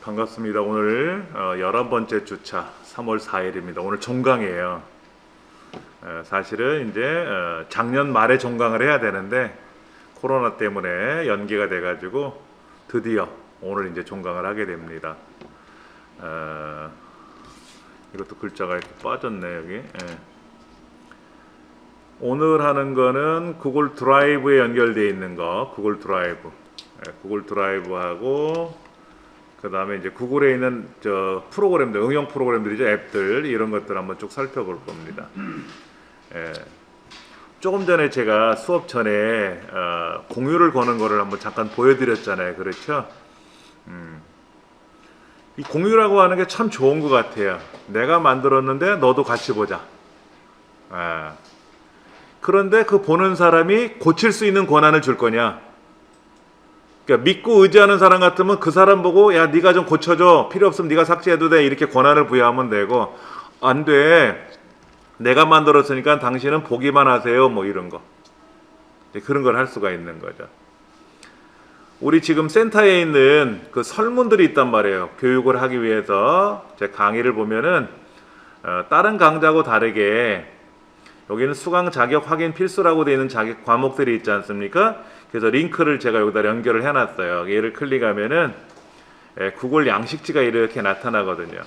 반갑습니다. 오늘 11번째 주차 3월 4일입니다. 오늘 종강이에요. 사실은 이제 작년 말에 종강을 해야 되는데 코로나 때문에 연기가 돼가지고 드디어 오늘 이제 종강을 하게 됩니다. 이것도 글자가 이렇게 빠졌네 여기. 오늘 하는 거는 구글 드라이브에 연결되어 있는 거, 구글 드라이브. 구글 드라이브하고 그 다음에 이제 구글에 있는 저 프로그램들, 응용 프로그램들이죠, 앱들, 이런 것들 한번 쭉 살펴볼 겁니다. 조금 전에 제가 수업 전에 공유를 거는 거를 한번 잠깐 보여드렸잖아요. 그렇죠? 이 공유라고 하는 게 참 좋은 것 같아요. 내가 만들었는데 너도 같이 보자. 그런데 그 보는 사람이 고칠 수 있는 권한을 줄 거냐? 그러니까 믿고 의지하는 사람 같으면 그 사람 보고 야 네가 좀 고쳐줘, 필요 없으면 네가 삭제해도 돼, 이렇게 권한을 부여하면 되고, 안 돼, 내가 만들었으니까 당신은 보기만 하세요, 뭐 이런 거. 그런 걸 할 수가 있는 거죠. 우리 지금 센터에 있는 그 설문들이 있단 말이에요. 교육을 하기 위해서 제 강의를 보면은 다른 강좌하고 다르게 여기는 수강 자격 확인 필수라고 되어 있는 자격 과목들이 있지 않습니까? 그래서 링크를 제가 여기다 연결을 해놨어요. 얘를 클릭하면은 구글 양식지가 이렇게 나타나거든요.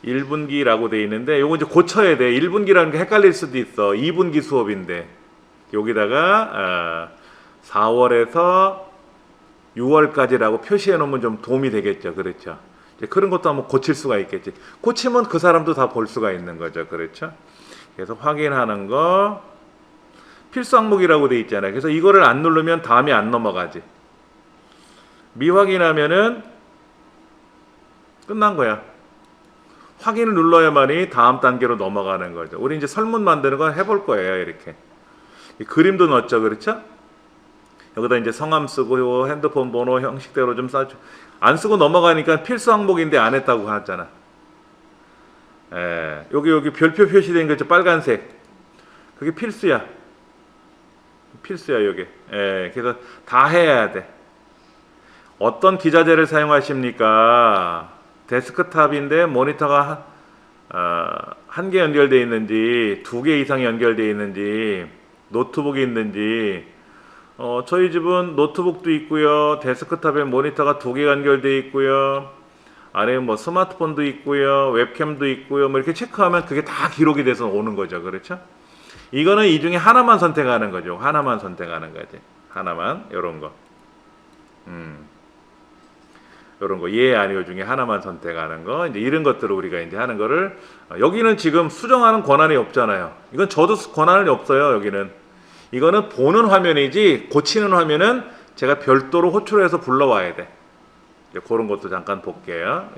1분기라고 되어 있는데 요거 이제 고쳐야 돼. 1분기라는 게 헷갈릴 수도 있어. 2분기 수업인데 여기다가 4월에서 6월까지라고 표시해 놓으면 좀 도움이 되겠죠. 그렇죠? 이제 그런 것도 한번 고칠 수가 있겠지. 고치면 그 사람도 다 볼 수가 있는 거죠. 그렇죠? 그래서 확인하는 거 필수 항목이라고 돼 있잖아요. 그래서 이거를 안 누르면 다음이 안 넘어가지. 미확인하면은 끝난 거야. 확인을 눌러야만이 다음 단계로 넘어가는 거죠. 우리 이제 설문 만드는 거 해볼 거예요. 이렇게 그림도 넣었죠. 그렇죠? 여기다 이제 성함 쓰고 핸드폰 번호 형식대로 좀 써줘. 안 쓰고 넘어가니까 필수 항목인데 안 했다고 하잖아. 여기 별표 표시된 거 있죠, 빨간색. 그게 필수야. 필수야, 여기. 그래서 다 해야 돼. 어떤 기자재를 사용하십니까? 데스크탑인데 모니터가 한 개 연결되어 있는지, 2개 이상 연결되어 있는지, 노트북이 있는지. 저희 집은 노트북도 있고요, 데스크탑에 모니터가 2개 연결되어 있고요, 안에 뭐 스마트폰도 있고요, 웹캠도 있고요, 뭐 이렇게 체크하면 그게 다 기록이 돼서 오는 거죠. 그렇죠? 이거는 이 중에 하나만 선택하는 거죠. 하나만 선택하는 거지. 하나만, 요런 거. 요런 거, 예, 아니요 중에 하나만 선택하는 거. 이제 이런 것들을 우리가 이제 하는 거를, 여기는 지금 수정하는 권한이 없잖아요. 이건 저도 권한이 없어요, 여기는. 이거는 보는 화면이지, 고치는 화면은 제가 별도로 호출해서 불러와야 돼. 그런 것도 잠깐 볼게요.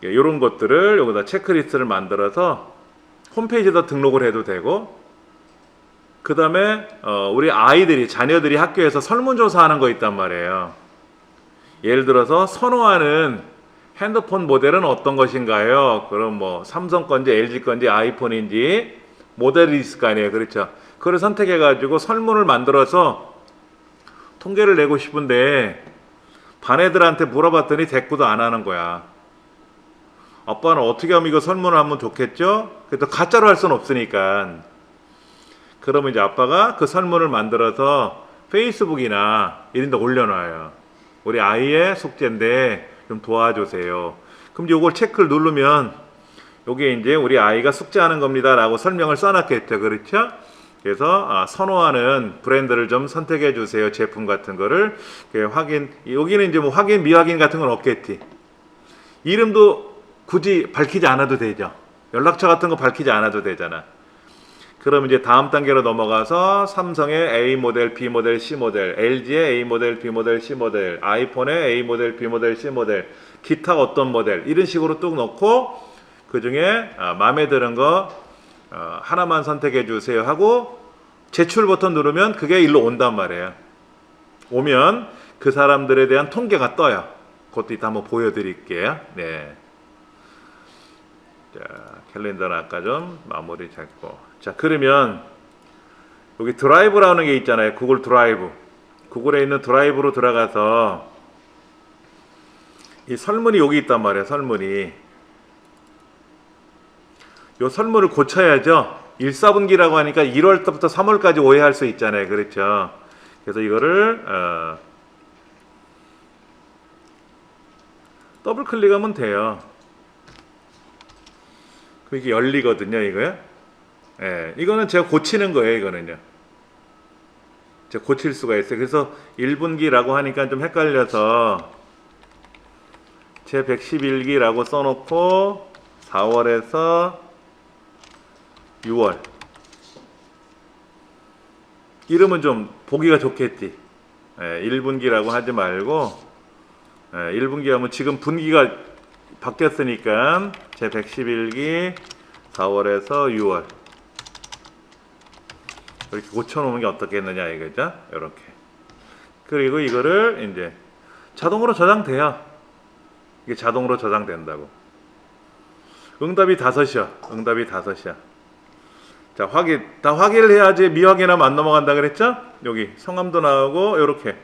이런 것들을 여기다 체크리스트를 만들어서 홈페이지에다 등록을 해도 되고, 그 다음에 우리 아이들이, 자녀들이 학교에서 설문조사하는 거 있단 말이에요. 예를 들어서 선호하는 핸드폰 모델은 어떤 것인가요? 그럼 뭐 삼성 건지 LG 건지 아이폰인지 모델이 있을 거 아니에요. 그렇죠? 그걸 선택해 가지고 설문을 만들어서 통계를 내고 싶은데 반 애들한테 물어봤더니 대꾸도 안 하는 거야. 아빠는 어떻게 하면 이거 설문을 하면 좋겠죠? 그래도 가짜로 할 수는 없으니까. 그러면 이제 아빠가 그 설문을 만들어서 페이스북이나 이런 데 올려놔요. 우리 아이의 숙제인데 좀 도와주세요. 그럼 이걸 체크를 누르면 요게 이제 우리 아이가 숙제하는 겁니다 라고 설명을 써놨겠죠. 그렇죠? 그래서 선호하는 브랜드를 좀 선택해 주세요. 제품 같은 거를 확인. 여기는 이제 뭐 확인, 미확인 같은 건 없겠지. 이름도 굳이 밝히지 않아도 되죠. 연락처 같은 거 밝히지 않아도 되잖아. 그럼 이제 다음 단계로 넘어가서 삼성의 A 모델, B 모델, C 모델, LG의 A 모델, B 모델, C 모델, 아이폰의 A 모델, B 모델, C 모델, 기타 어떤 모델, 이런 식으로 뚝 넣고 그 중에 마음에 드는 거 하나만 선택해 주세요 하고 제출 버튼 누르면 그게 일로 온단 말이에요. 오면 그 사람들에 대한 통계가 떠요. 그것도 이따 한번 보여드릴게요. 자, 캘린더는 아까 좀 마무리 잡고. 자, 그러면 여기 드라이브라는 게 있잖아요. 구글 드라이브. 구글에 있는 드라이브로 들어가서 이 설문이 여기 있단 말이에요. 설문이. 요 설문을 고쳐야죠. 1, 4분기라고 하니까 1월 때부터 3월까지 오해할 수 있잖아요. 그렇죠. 그래서 이거를 더블 클릭하면 돼요. 그럼 이게 열리거든요. 이거요. 예, 이거는 제가 고치는 거예요. 이거는요. 제가 고칠 수가 있어요. 그래서 1분기라고 하니까 좀 헷갈려서 제 111기라고 써놓고 4월에서 6월 이름은 좀 보기가 좋겠지. 1분기라고 하지 말고 1분기 하면 지금 분기가 바뀌었으니까 제 111기 4월에서 6월 이렇게 고쳐놓는 게 어떻겠느냐 이거죠. 이렇게. 그리고 이거를 이제 자동으로 저장돼요. 이게 자동으로 저장된다고. 응답이 5이야. 응답이 5이야. 자, 다 확인을 해야지 미확인하면 안 넘어간다 그랬죠? 여기 성함도 나오고 요렇게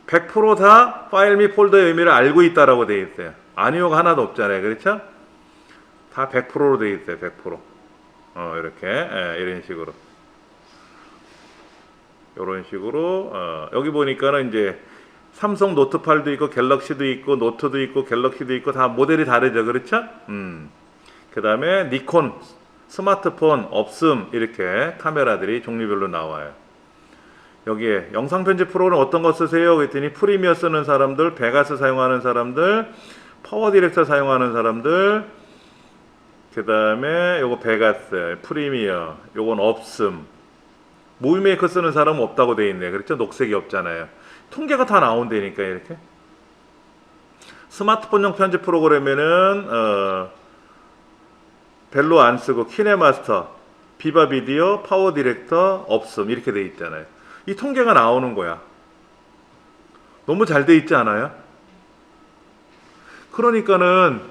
100% 다 파일 및 폴더의 의미를 알고 있다라고 되어 있어요. 아니오가 하나도 없잖아요. 그렇죠? 다 100%로 되어 있어요. 100%. 이렇게 이런 식으로. 이런 식으로 여기 보니까는 이제 삼성 노트 8도 있고 갤럭시도 있고 노트도 있고 갤럭시도 있고 다 모델이 다르죠. 그렇죠? 그 다음에 니콘 스마트폰, 없음 이렇게 카메라들이 종류별로 나와요. 여기에 영상 편집 프로그램 어떤 거 쓰세요? 그랬더니 프리미어 쓰는 사람들, 베가스 사용하는 사람들, 파워 디렉터 사용하는 사람들, 그 다음에 요거 베가스, 프리미어, 요건 없음, 무비메이커 쓰는 사람은 없다고 돼 있네요. 그렇죠? 녹색이 없잖아요. 통계가 다 나온다니까 이렇게. 스마트폰용 편집 프로그램에는 별로 안 쓰고 키네마스터, 비바 비디오, 파워 디렉터, 없음 이렇게 돼 있잖아요. 이 통계가 나오는 거야. 너무 잘 돼 있지 않아요? 그러니까는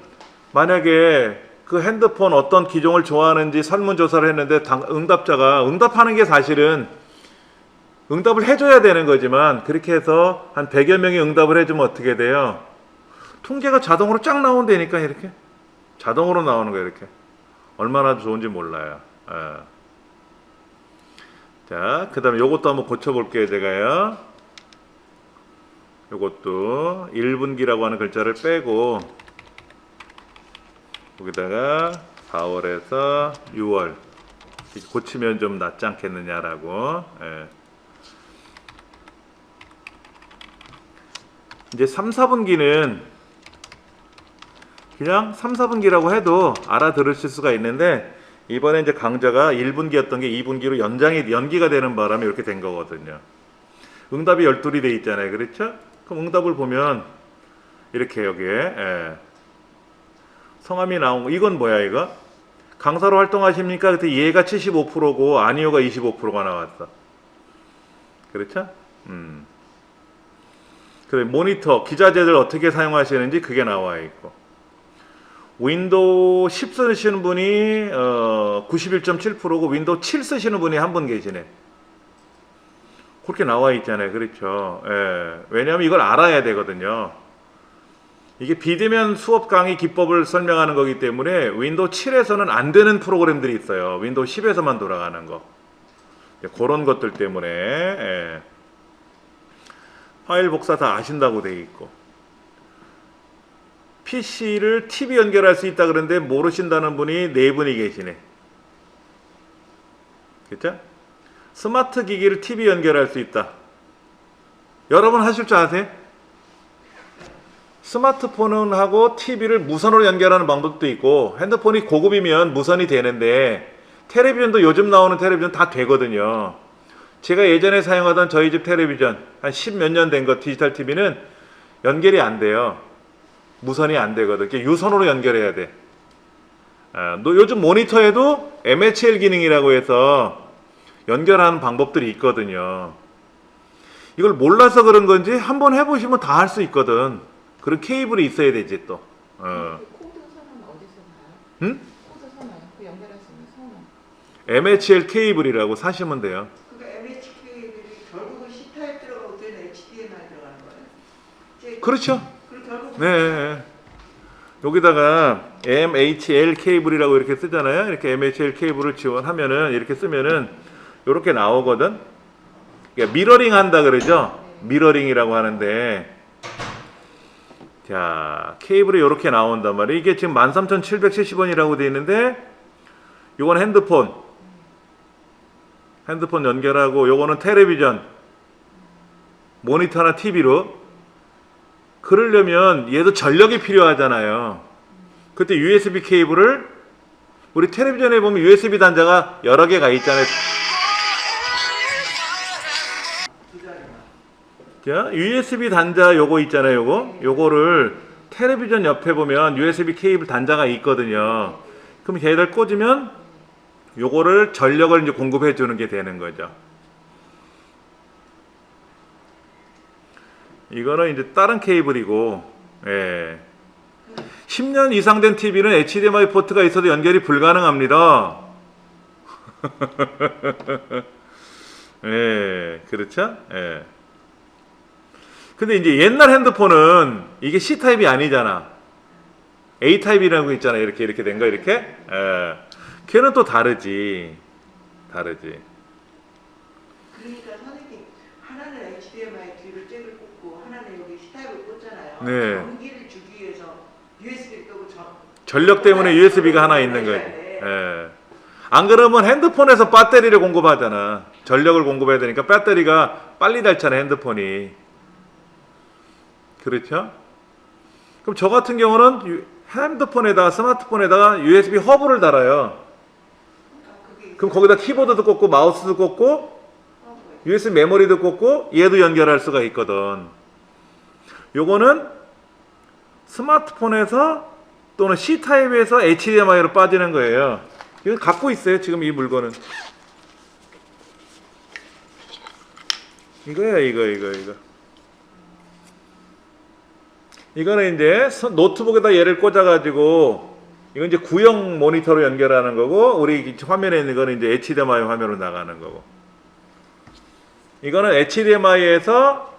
만약에 그 핸드폰 어떤 기종을 좋아하는지 설문조사를 했는데 응답자가 응답하는 게 사실은 응답을 해줘야 되는 거지만 그렇게 해서 한 100여 명이 응답을 해주면 어떻게 돼요? 통계가 자동으로 쫙 나온다니까 이렇게. 자동으로 나오는 거예요 이렇게. 얼마나 좋은지 몰라요. 자, 그 다음에 요것도 한번 고쳐볼게요, 제가요. 요것도 1분기라고 하는 글자를 빼고, 여기다가 4월에서 6월. 이렇게 고치면 좀 낫지 않겠느냐라고. 이제 3, 4분기는 그냥 3, 4분기라고 해도 알아들으실 수가 있는데 이번에 이제 강좌가 1분기였던 게 2분기로 연기가 되는 바람에 이렇게 된 거거든요. 응답이 12이 돼 있잖아요. 그렇죠? 그럼 응답을 보면 이렇게 여기에 성함이 나온 거. 이건 뭐야 이거? 강사로 활동하십니까? 그때 얘가 75%고 아니오가 25%가 나왔어. 그렇죠? 그래 모니터, 기자재들 어떻게 사용하시는지 그게 나와 있고. 윈도우 10 쓰시는 분이 91.7%고 윈도우 7 쓰시는 분이 한 분 계시네. 그렇게 나와 있잖아요. 그렇죠. 왜냐하면 이걸 알아야 되거든요. 이게 비대면 수업 강의 기법을 설명하는 거기 때문에 윈도우 7에서는 안 되는 프로그램들이 있어요. 윈도우 10에서만 돌아가는 거. 그런 것들 때문에 파일 복사 다 아신다고 돼 있고. PC를 TV 연결할 수 있다 그러는데 모르신다는 분이 4분이 계시네. 그렇죠? 스마트 기기를 TV 연결할 수 있다. 여러분 하실 줄 아세요? 스마트폰하고 TV를 무선으로 연결하는 방법도 있고 핸드폰이 고급이면 무선이 되는데 텔레비전도 요즘 나오는 텔레비전 다 되거든요. 제가 예전에 사용하던 저희 집 텔레비전 한 10 몇 년 된 거 디지털 TV는 연결이 안 돼요. 무선이 안 되거든. 유선으로 연결해야 돼. 요즘 모니터에도 MHL 기능이라고 해서 연결하는 방법들이 있거든요. 이걸 몰라서 그런 건지 한번 해보시면 다 할 수 있거든. 그런 케이블이 있어야 되지 또. 코드 선은 어디서 나요? 응? 코드 선은 그 연결할 수 있는 선은? MHL 케이블이라고 사시면 돼요. 그러니까 MHK들이 결국은 C타입 들어가고 또 HDMI 들어가는 거예요? 그렇죠. 그리고 결국 네. 여기다가 MHL 케이블이라고 이렇게 쓰잖아요. 이렇게 MHL 케이블을 지원하면은 이렇게 쓰면은 이렇게 나오거든. 그러니까 미러링 한다 그러죠. 미러링이라고 하는데, 자 케이블이 이렇게 나온단 말이에요. 이게 지금 13,770원이라고 되어 있는데, 요건 핸드폰 연결하고, 요거는 텔레비전 모니터나 TV로. 그러려면 얘도 전력이 필요하잖아요. 그때 USB 케이블을, 우리 텔레비전에 보면 USB 단자가 여러 개가 있잖아요. 자, USB 단자 요거 있잖아요. 요거를 텔레비전 옆에 보면 USB 케이블 단자가 있거든요. 그럼 걔를 꽂으면 요거를 전력을 이제 공급해 주는 게 되는 거죠. 이거는 이제 다른 케이블이고, 예. 10년 이상 된 TV는 HDMI 포트가 있어도 연결이 불가능합니다. 예, 그렇죠? 예. 근데 이제 옛날 핸드폰은 이게 C타입이 아니잖아. A타입이라고 있잖아. 이렇게 된 거, 이렇게. 예. 걔는 또 다르지. 그러니까 선생님, 하나는 HDMI 뒤로 잭을 꽂고 하나는 여기 C타입을 꽂잖아요. 네. 전기를 주기 위해서 USB를 끄고 전력 때문에 USB가 하나 있는 거지. 예. 안 그러면 핸드폰에서 배터리를 공급하잖아. 전력을 공급해야 되니까 배터리가 빨리 닳잖아, 핸드폰이. 그렇죠? 그럼 저 같은 경우는 핸드폰에다가, 스마트폰에다가 USB 허브를 달아요. 그럼 거기다 키보드도 꽂고 마우스도 꽂고 USB 메모리도 꽂고 얘도 연결할 수가 있거든. 요거는 스마트폰에서 또는 C타입에서 HDMI로 빠지는 거예요. 이거 갖고 있어요, 지금 이 물건은. 이거야, 이거. 이거는 이제 노트북에다 얘를 꽂아가지고, 이건 이제 구형 모니터로 연결하는 거고, 우리 화면에 있는 거는 이제 HDMI 화면으로 나가는 거고. 이거는 HDMI에서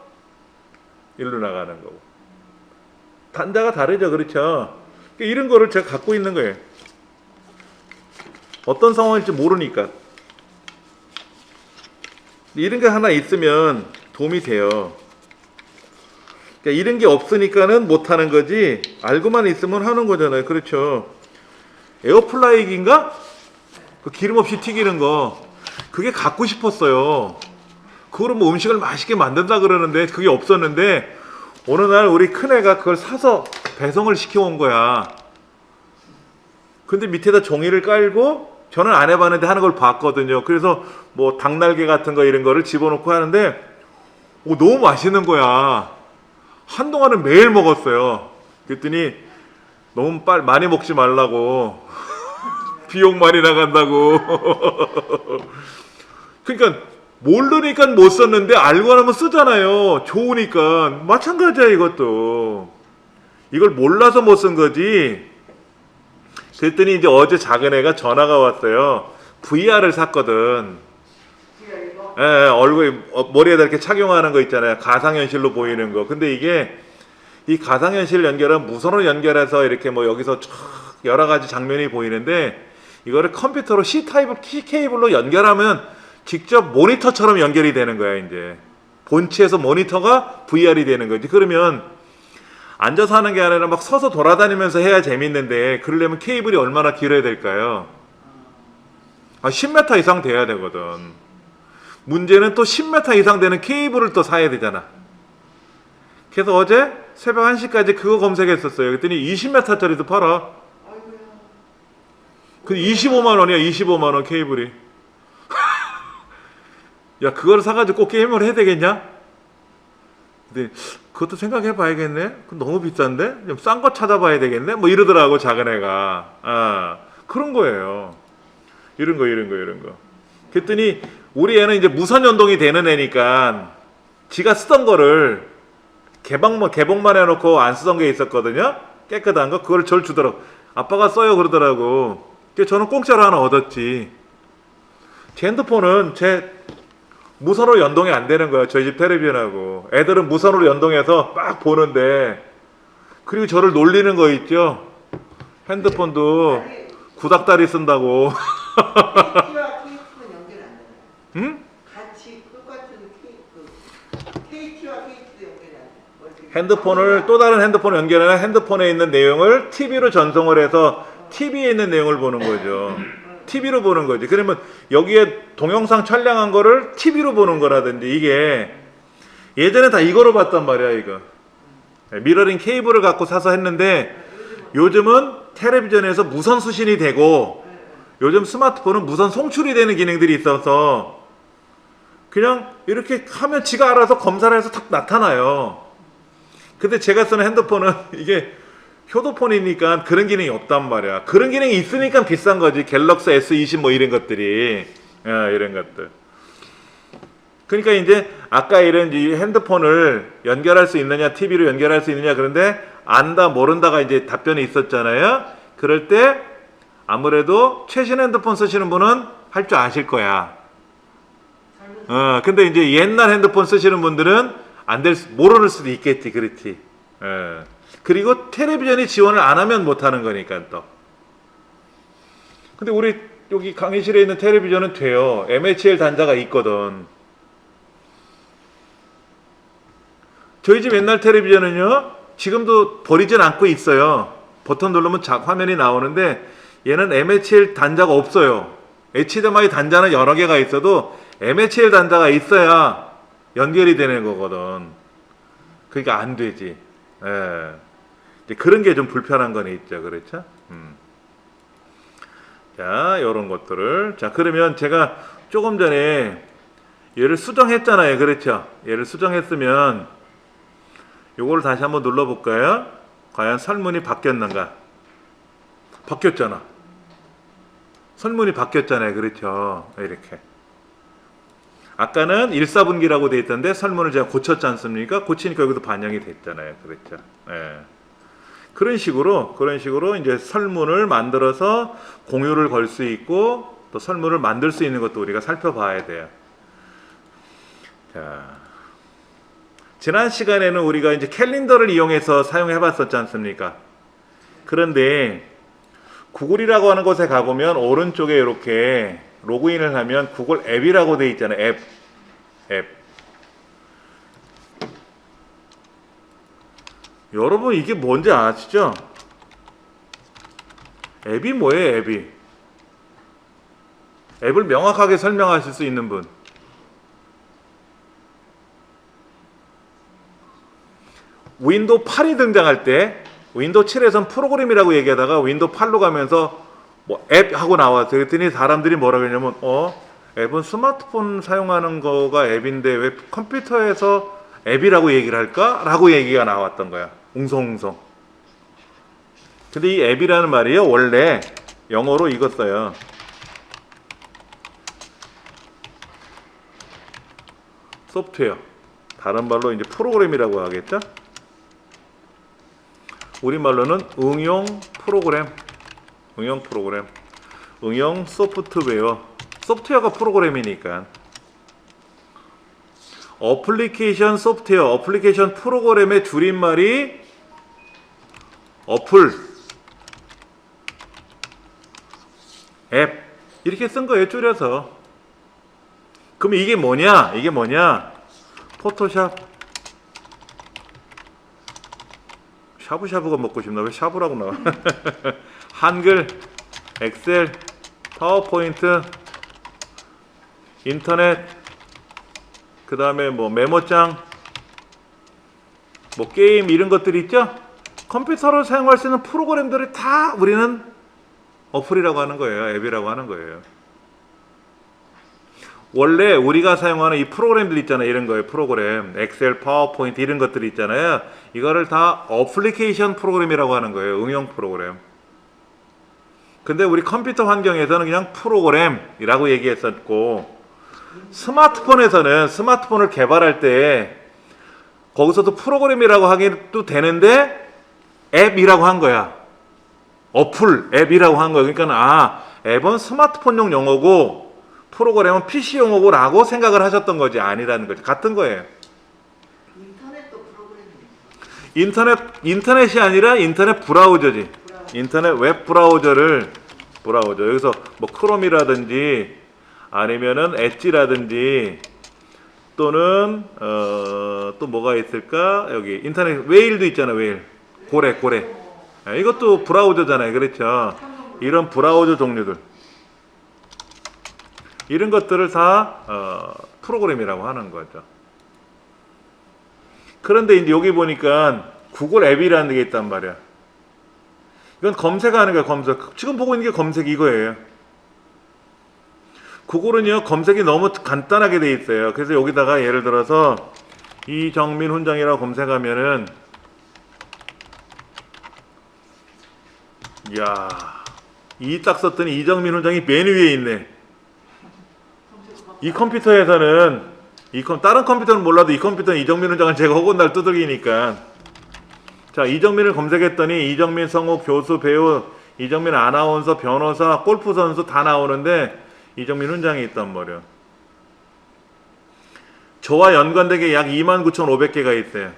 일로 나가는 거고. 단자가 다르죠, 그렇죠? 이런 거를 제가 갖고 있는 거예요. 어떤 상황일지 모르니까. 이런 게 하나 있으면 도움이 돼요. 그러니까 이런 게 없으니까는 못하는 거지, 알고만 있으면 하는 거잖아요. 그렇죠? 에어플라이기인가? 그 기름 없이 튀기는 거, 그게 갖고 싶었어요. 그거로 뭐 음식을 맛있게 만든다 그러는데 그게 없었는데, 어느 날 우리 큰애가 그걸 사서 배송을 시켜온 거야. 근데 밑에다 종이를 깔고, 저는 안 해봤는데 하는 걸 봤거든요. 그래서 뭐 닭날개 같은 거 이런 거를 집어넣고 하는데, 너무 맛있는 거야. 한동안은 매일 먹었어요. 그랬더니 너무 많이 먹지 말라고. 비용 많이 나간다고. 그러니까 모르니까 못 썼는데 알고 나면 쓰잖아요. 좋으니까. 마찬가지야, 이것도. 이걸 몰라서 못 쓴 거지. 그랬더니 이제 어제 작은 애가 전화가 왔어요. VR을 샀거든. 예, 얼굴에, 머리에다 이렇게 착용하는 거 있잖아요. 가상현실로 보이는 거. 근데 이게, 이 가상현실 연결은 무선으로 연결해서 이렇게 뭐 여기서 쫙 여러 가지 장면이 보이는데, 이거를 컴퓨터로 C 케이블로 연결하면 직접 모니터처럼 연결이 되는 거야, 이제. 본체에서 모니터가 VR이 되는 거지. 그러면 앉아서 하는 게 아니라 막 서서 돌아다니면서 해야 재밌는데, 그러려면 케이블이 얼마나 길어야 될까요? 10m 이상 돼야 되거든. 문제는 또 10m 이상 되는 케이블을 또 사야 되잖아. 그래서 어제 새벽 1시까지 그거 검색했었어요. 그랬더니 20m짜리도 팔아. 근데 25만 원이야, 25만 원 케이블이. 야, 그걸 사가지고 꼭 게임을 해야 되겠냐? 근데 그것도 생각해 봐야겠네. 너무 비싼데? 좀 싼 거 찾아봐야 되겠네? 뭐 이러더라고, 작은 애가. 그런 거예요. 이런 거. 그랬더니 우리 애는 이제 무선 연동이 되는 애니까 지가 쓰던 거를 개봉만 해놓고 안 쓰던 게 있었거든요. 깨끗한 거. 그걸 절 주더라고. 아빠가 써요 그러더라고. 그래서 저는 공짜로 하나 얻었지. 제 핸드폰은 제 무선으로 연동이 안 되는 거야. 저희 집 텔레비전하고. 애들은 무선으로 연동해서 막 보는데, 그리고 저를 놀리는 거 있죠. 핸드폰도 아니, 구닥다리 쓴다고. KT와 KT는 연결 안 되나요? 응? 같이 똑같은 KT와 KT도 연결이 안 돼. 핸드폰을 또 다른 핸드폰을 연결하면 핸드폰에 있는 내용을 TV로 전송을 해서 TV에 있는 내용을 보는 거죠. TV로 보는 거지. 그러면 여기에 동영상 촬영한 거를 TV로 보는 거라든지, 이게 예전에 다 이거로 봤단 말이야, 이거. 미러링 케이블을 갖고 사서 했는데, 요즘은 텔레비전에서 무선 수신이 되고, 요즘 스마트폰은 무선 송출이 되는 기능들이 있어서 그냥 이렇게 하면 지가 알아서 검사를 해서 탁 나타나요. 근데 제가 쓰는 핸드폰은 이게 효도폰이니까 그런 기능이 없단 말이야. 그런 기능이 있으니까 비싼 거지. 갤럭시 S20 뭐 이런 것들이. 이런 것들. 그러니까 이제 아까 이런 이 핸드폰을 연결할 수 있느냐, TV로 연결할 수 있느냐, 그런데 안다 모른다가 이제 답변이 있었잖아요. 그럴 때 아무래도 최신 핸드폰 쓰시는 분은 할 줄 아실 거야. 근데 이제 옛날 핸드폰 쓰시는 분들은 모르는 수도 있겠지, 그렇지. 그리고 텔레비전이 지원을 안 하면 못 하는 거니까 또. 근데 우리 여기 강의실에 있는 텔레비전은 돼요. MHL 단자가 있거든. 저희 집 옛날 텔레비전은요, 지금도 버리진 않고 있어요. 버튼 누르면 화면이 나오는데, 얘는 MHL 단자가 없어요. HDMI 단자는 여러 개가 있어도 MHL 단자가 있어야 연결이 되는 거거든. 그러니까 안 되지. 이제 그런 게 좀 불편한 건 있죠. 그렇죠? 자, 요런 것들을. 자, 그러면 제가 조금 전에 얘를 수정했잖아요. 그렇죠? 얘를 수정했으면 요거를 다시 한번 눌러볼까요? 과연 설문이 바뀌었는가? 바뀌었잖아. 설문이 바뀌었잖아요. 그렇죠? 이렇게. 아까는 1사분기라고 돼 있던데 설문을 제가 고쳤지 않습니까? 고치니까 여기도 반영이 됐잖아요. 그렇죠? 그런 식으로 이제 설문을 만들어서 공유를 걸 수 있고, 또 설문을 만들 수 있는 것도 우리가 살펴봐야 돼요. 자, 지난 시간에는 우리가 이제 캘린더를 이용해서 사용해 봤었지 않습니까? 그런데 구글이라고 하는 곳에 가보면 오른쪽에 이렇게 로그인을 하면 구글 앱이라고 돼 있잖아요. 앱. 여러분 이게 뭔지 아시죠? 앱이 뭐예요, 앱이? 앱을 명확하게 설명하실 수 있는 분. 윈도우 8이 등장할 때 윈도우 7에선 프로그램이라고 얘기하다가 윈도우 8로 가면서 뭐 앱 하고 나왔어요. 그랬더니 사람들이 뭐라고 했냐면 앱은 스마트폰 사용하는 거가 앱인데 왜 컴퓨터에서 앱이라고 얘기를 할까? 라고 얘기가 나왔던 거야. 웅성웅성. 근데 이 앱이라는 말이요, 원래 영어로 이거 써요. 소프트웨어. 다른 말로 이제 프로그램이라고 하겠죠? 우리말로는 응용 프로그램. 응용 소프트웨어. 소프트웨어가 프로그램이니까. 어플리케이션 소프트웨어, 어플리케이션 프로그램의 줄임말이 어플, 앱 이렇게 쓴 거예요, 줄여서. 그럼 이게 뭐냐? 포토샵. 샤브샤브가 먹고 싶나? 왜 샤브라고 나와? 한글, 엑셀, 파워포인트, 인터넷, 그 다음에 뭐 메모장, 뭐 게임 이런 것들이 있죠? 컴퓨터로 사용할 수 있는 프로그램들을 다 우리는 어플이라고 하는 거예요. 앱이라고 하는 거예요. 원래 우리가 사용하는 이 프로그램들 있잖아요. 이런 거예요. 프로그램, 엑셀, 파워포인트 이런 것들이 있잖아요. 이거를 다 어플리케이션 프로그램이라고 하는 거예요. 응용 프로그램. 근데 우리 컴퓨터 환경에서는 그냥 프로그램이라고 얘기했었고, 스마트폰에서는 스마트폰을 개발할 때 거기서도 프로그램이라고 하기도 되는데 앱이라고 한 거야. 어플, 앱이라고 한 거야. 그러니까 앱은 스마트폰용 용어고 프로그램은 PC 용어라고 생각을 하셨던 거지 아니라는 거죠. 같은 거예요. 인터넷도 프로그램입니다. 인터넷이 아니라 인터넷 브라우저지. 인터넷 웹 브라우저 여기서 뭐 크롬이라든지 아니면은 엣지라든지 또는 또 뭐가 있을까? 여기 인터넷 웨일도 있잖아. 웨일 고래 이것도 브라우저잖아요. 그렇죠. 이런 브라우저 종류들 이런 것들을 다 프로그램이라고 하는 거죠. 그런데 이제 여기 보니까 구글 앱이라는 게 있단 말이야. 이건 검색하는 거야. 검색. 지금 보고 있는 게 검색 이거예요. 구글은요 검색이 너무 간단하게 돼 있어요. 그래서 여기다가 예를 들어서 이정민 훈장이라고 검색하면은 이야 이 딱 썼더니 이정민 훈장이 맨 위에 있네. 이 컴퓨터에서는 다른 컴퓨터는 몰라도 이 컴퓨터는 이정민 훈장은 제가 허군날 두들기니까 자 이정민을 검색했더니 이정민 성우 교수 배우 이정민 아나운서 변호사 골프 선수 다 나오는데 이정민 훈장이 있단 말이야. 저와 연관된 게 약 29,500개가 있어요.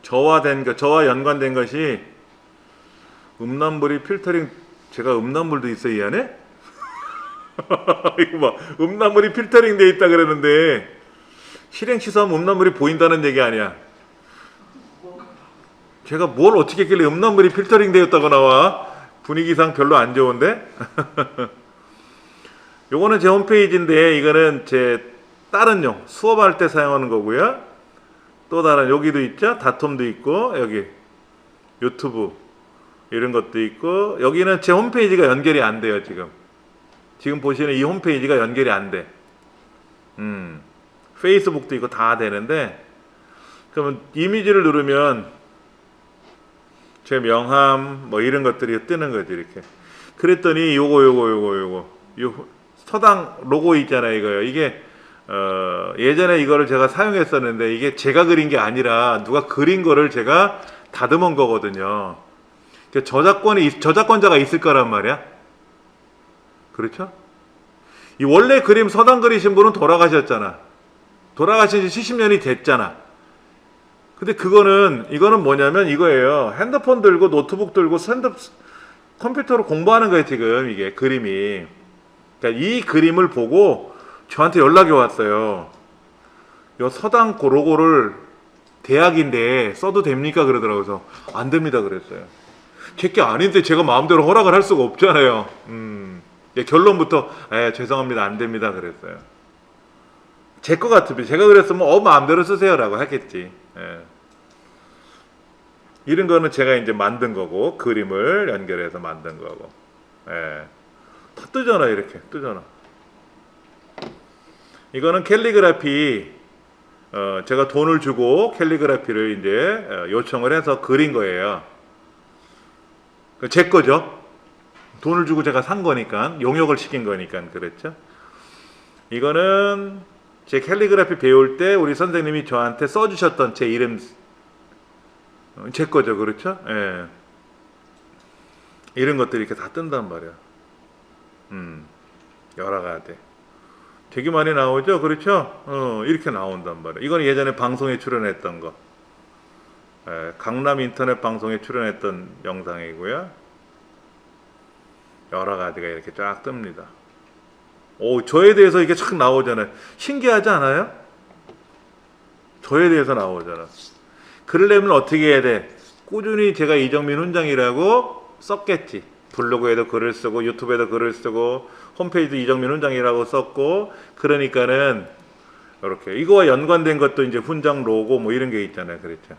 저와 연관된 것이 음란물이 필터링 제가 음란물도 있어 이 안에? 이거 봐 음란물이 필터링 돼 있다 그러는데 실행 취소하면 음란물이 보인다는 얘기 아니야. 제가 뭘 어떻게 했길래 음란물이 필터링 되었다고 나와? 분위기상 별로 안 좋은데? 요거는 제 홈페이지인데 이거는 제 다른 용 수업할 때 사용하는 거고요. 또 다른 여기도 있죠. 다툼도 있고 여기 유튜브 이런 것도 있고 여기는 제 홈페이지가 연결이 안 돼요. 지금 보시는 이 홈페이지가 연결이 안 돼. 페이스북도 있고 다 되는데 그러면 이미지를 누르면 제 명함 뭐 이런 것들이 뜨는 거지 이렇게. 그랬더니 요거 서당 로고 있잖아요. 이거요. 이게 예전에 이거를 제가 사용했었는데 이게 제가 그린 게 아니라 누가 그린 거를 제가 다듬은 거거든요. 저작권자가 있을 거란 말이야. 그렇죠? 이 원래 그림 서당 그리신 분은 돌아가셨잖아. 돌아가신 지 70년이 됐잖아. 근데 이거는 뭐냐면 이거예요. 핸드폰 들고 노트북 들고 컴퓨터로 공부하는 거예요. 지금 이게 그림이. 그러니까 이 그림을 보고 저한테 연락이 왔어요. 요 서당 로고를 대학인데 써도 됩니까? 그러더라고요. 그래서 안 됩니다 그랬어요. 제게 아닌데 제가 마음대로 허락을 할 수가 없잖아요. 결론부터 죄송합니다 안 됩니다 그랬어요. 제 거 같으면 제가 그랬으면 마음대로 쓰세요라고 했겠지. 이런 거는 제가 이제 만든 거고 그림을 연결해서 만든 거고. 다 뜨잖아. 이렇게 뜨잖아. 이거는 캘리그라피 제가 돈을 주고 캘리그라피를 이제 요청을 해서 그린 거예요. 제 거죠. 돈을 주고 제가 산 거니까 용역을 시킨 거니까 그랬죠. 이거는 제 캘리그라피 배울 때 우리 선생님이 저한테 써주셨던 제 이름 제 거죠. 그렇죠? 예. 이런 것들이 이렇게 다 뜬단 말이야. 여러 가지 되게 많이 나오죠. 그렇죠? 이렇게 나온단 말이야. 이건 예전에 방송에 출연했던 거. 강남 인터넷 방송에 출연했던 영상이고요. 여러 가지가 이렇게 쫙 뜹니다. 저에 대해서 이게 쫙 나오잖아요. 신기하지 않아요? 저에 대해서 나오잖아. 그러려면 어떻게 해야 돼? 꾸준히 제가 이정민 훈장이라고 썼겠지. 블로그에도 글을 쓰고 유튜브에도 글을 쓰고 홈페이지도 이정민 훈장이라고 썼고 그러니까는 이렇게 이거와 연관된 것도 이제 훈장 로고 뭐 이런 게 있잖아요. 그렇죠?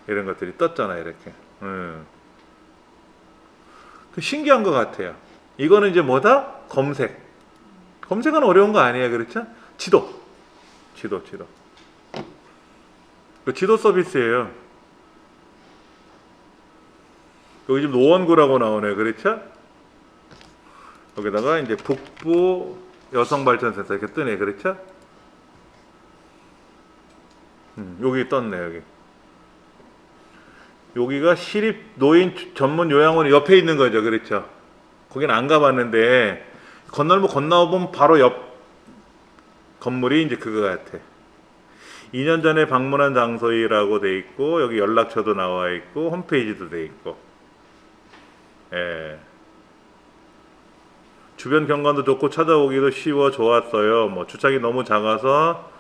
이런 것들이 떴잖아요. 이렇게. 신기한 것 같아요. 이거는 이제 뭐다? 검색은 어려운 거 아니에요. 그렇죠? 지도 지도 서비스예요. 여기 지금 노원구라고 나오네요. 그렇죠? 여기다가 이제 북부 여성발전센터 이렇게 뜨네. 그렇죠? 여기 떴네. 여기가 시립 노인 전문 요양원 옆에 있는 거죠. 그렇죠? 거긴 안 가봤는데 건너보면 바로 옆 건물이 이제 그거 같아. 2년 전에 방문한 장소이라고 돼 있고 여기 연락처도 나와 있고 홈페이지도 돼 있고. 예. 주변 경관도 좋고 찾아오기도 쉬워 좋았어요. 뭐 주차장이 너무 작아서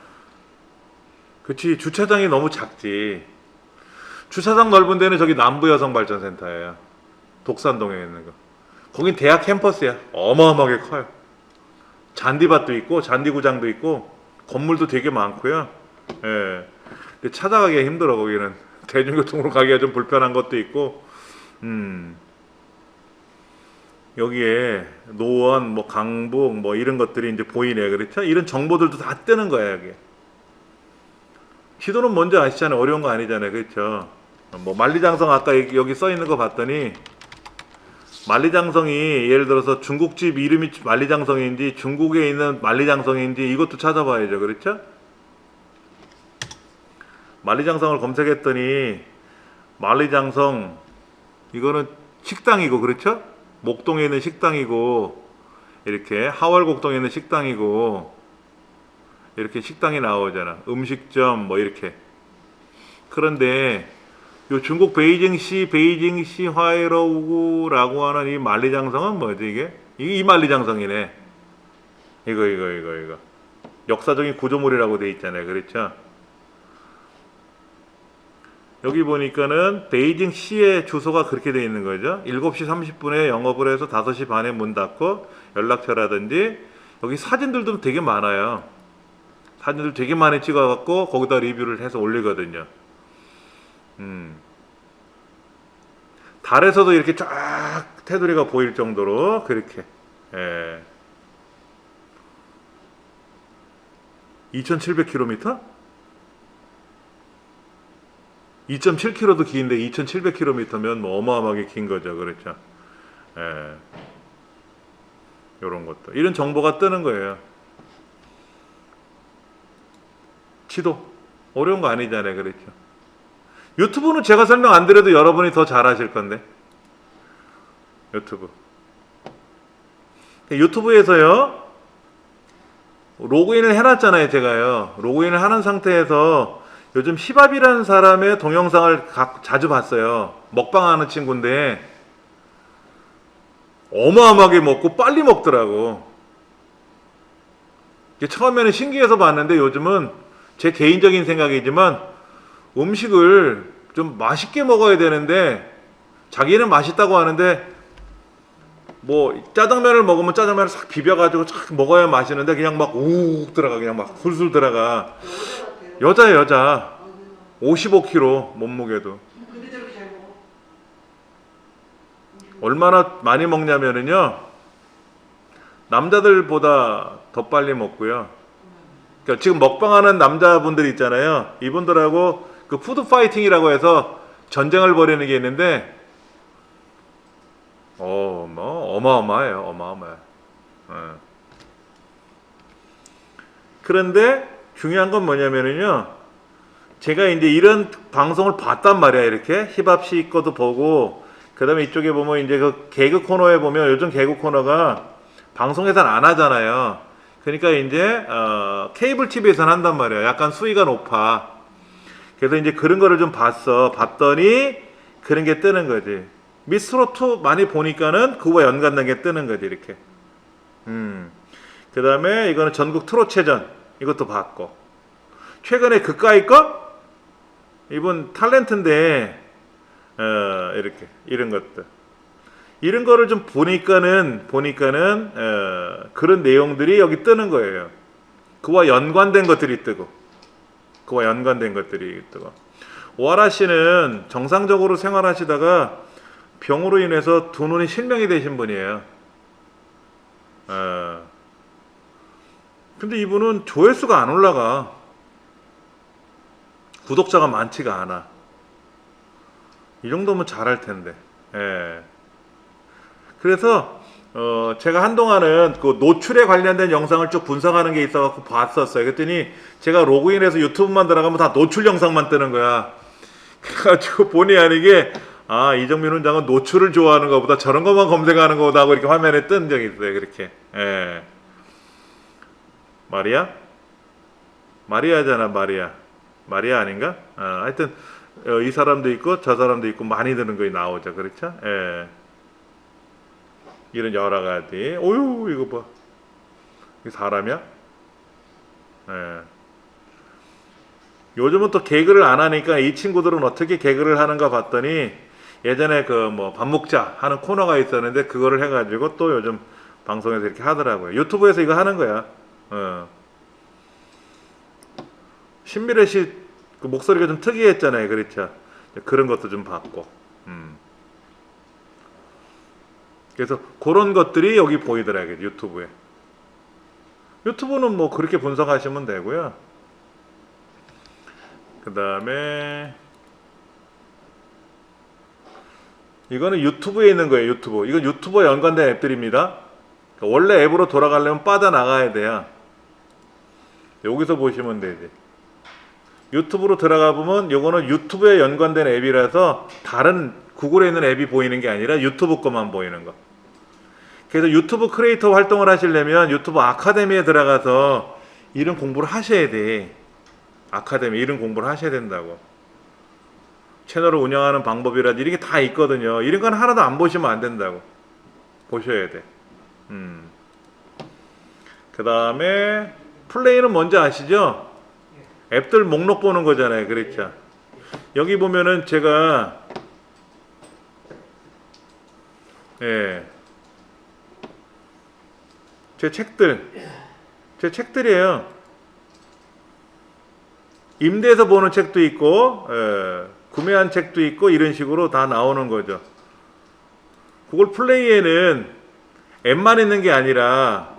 그치 주차장이 너무 작지. 주차장 넓은 데는 저기 남부여성발전센터예요. 독산동에 있는 거. 거긴 대학 캠퍼스야. 어마어마하게 커요. 잔디밭도 있고 잔디구장도 있고 건물도 되게 많고요. 예. 근데 찾아가기가 힘들어 거기는. 대중교통으로 가기가 좀 불편한 것도 있고. 여기에 노원, 뭐 강북, 뭐 이런 것들이 이제 보이네, 그렇죠? 이런 정보들도 다 뜨는 거야 여기. 시도는 뭔지 아시잖아요. 어려운 거 아니잖아요, 그렇죠? 뭐 만리장성 아까 여기 써 있는 거 봤더니 만리장성이 예를 들어서 중국집 이름이 만리장성인지 중국에 있는 만리장성인지 이것도 찾아봐야죠, 그렇죠? 만리장성을 검색했더니 만리장성 이거는 식당이고, 그렇죠? 목동에 있는 식당이고 이렇게 하월곡동에 있는 식당이고 이렇게 식당이 나오잖아. 음식점 뭐 이렇게. 그런데 요 중국 베이징시 화이러우라고 하는 이 만리장성은 뭐지 이게? 이 만리장성이네. 이거. 역사적인 구조물이라고 돼 있잖아요. 그렇죠? 여기 보니까는 베이징시의 주소가 그렇게 돼 있는 거죠. 7시 30분에 영업을 해서 5시 반에 문 닫고 연락처라든지 여기 사진들도 되게 많아요. 사진들 되게 많이 찍어갖고 거기다 리뷰를 해서 올리거든요. 달에서도 이렇게 쫙 테두리가 보일 정도로 그렇게. 예. 2,700km? 2.7km도 긴데 2,700km면 뭐 어마어마하게 긴 거죠, 그렇죠? 예. 요런 것도 이런 정보가 뜨는 거예요. 지도 어려운 거 아니잖아요, 그렇죠? 유튜브는 제가 설명 안 드려도 여러분이 더 잘하실 건데. 유튜브에서요 로그인을 해놨잖아요, 제가요. 로그인을 하는 상태에서 요즘 히밥이라는 사람의 동영상을 자주 봤어요. 먹방하는 친구인데 어마어마하게 먹고 빨리 먹더라고. 처음에는 신기해서 봤는데 요즘은 제 개인적인 생각이지만 음식을 좀 맛있게 먹어야 되는데 자기는 맛있다고 하는데 뭐 짜장면을 먹으면 짜장면을 싹 비벼가지고 쫙 먹어야 맛있는데 그냥 막 우욱 들어가, 그냥 막 술술 들어가. 여자예요, 여자. 55kg 몸무게도. 근데 저렇게 잘 먹어? 얼마나 많이 먹냐면은요 남자들보다 더 빨리 먹고요. 그러니까 지금 먹방하는 남자분들 있잖아요. 이분들하고 그 푸드 파이팅이라고 해서 전쟁을 벌이는 게 있는데 뭐 어마어마해요. 어마어마해. 그런데 중요한 건 뭐냐면은요. 제가 이제 이런 방송을 봤단 말이야. 이렇게 힙합씨 거도 보고 그다음에 이쪽에 보면 이제 그 개그 코너에 보면 요즘 개그 코너가 방송에서는 안 하잖아요. 그러니까 이제 케이블 TV에서는 한단 말이야. 약간 수위가 높아. 그래서 이제 그런 거를 좀 봤더니 그런 게 뜨는 거지. 미스트롯2 많이 보니까는 그거와 연관된 게 뜨는 거지 이렇게. 그 다음에 이거는 전국 트롯체전 이것도 봤고, 최근에 그까이 거 이분 탤런트인데 이렇게 이런 것들, 이런 거를 좀 보니까는 그런 내용들이 여기 뜨는 거예요. 그와 연관된 것들이 뜨고, 오하라 씨는 정상적으로 생활하시다가 병으로 인해서 두 눈이 실명이 되신 분이에요. 근데 이분은 조회수가 안 올라가. 구독자가 많지가 않아. 이 정도면 잘할 텐데. 예. 그래서 제가 한동안은 그 노출에 관련된 영상을 쭉 분석하는 게 있어갖고 봤었어요. 그랬더니 제가 로그인해서 유튜브만 들어가면 다 노출 영상만 뜨는 거야. 그래가지고 본의 아니게 아, 이정민 훈장은 노출을 좋아하는 것보다 저런 것만 검색하는 거다 하고 이렇게 화면에 뜬 적이 있어요. 그렇게. 예. 마리아? 마리아잖아, 마리아. 마리아 아닌가? 하여튼 이 사람도 있고 저 사람도 있고 많이 드는 거에 나오죠. 그렇죠? 예. 이런 여러 가지. 어유, 이거 봐. 이게 사람이야? 예. 요즘은 또 개그를 안 하니까 이 친구들은 어떻게 개그를 하는가 봤더니 예전에 그 뭐 밥 먹자 하는 코너가 있었는데 그거를 해가지고 또 요즘 방송에서 이렇게 하더라고요. 유튜브에서 이거 하는 거야. 신미래 씨 그 목소리가 좀 특이했잖아요. 그렇죠? 그런 것도 좀 봤고. 그래서 그런 것들이 여기 보이더라고요. 유튜브에. 유튜브는 뭐 그렇게 분석하시면 되고요. 그 다음에 이거는 유튜브에 있는 거예요. 유튜브. 이건 유튜브와 연관된 앱들입니다. 그러니까 원래 앱으로 돌아가려면 빠져나가야 돼요. 여기서 보시면 되지. 유튜브로 들어가 보면 이거는 유튜브에 연관된 앱이라서 다른 구글에 있는 앱이 보이는 게 아니라 유튜브 것만 보이는 거. 그래서 유튜브 크리에이터 활동을 하시려면 유튜브 아카데미에 들어가서 이런 공부를 하셔야 돼. 아카데미 이런 공부를 하셔야 된다고. 채널을 운영하는 방법이라든지 이런 게 다 있거든요. 이런 건 하나도 안 보시면 안 된다고. 보셔야 돼. 그 다음에 플레이는 뭔지 아시죠? 앱들 목록 보는 거잖아요. 그렇죠? 여기 보면은 제가 제 책들이에요. 임대해서 보는 책도 있고 구매한 책도 있고 이런 식으로 다 나오는 거죠. 구글 플레이에는 앱만 있는 게 아니라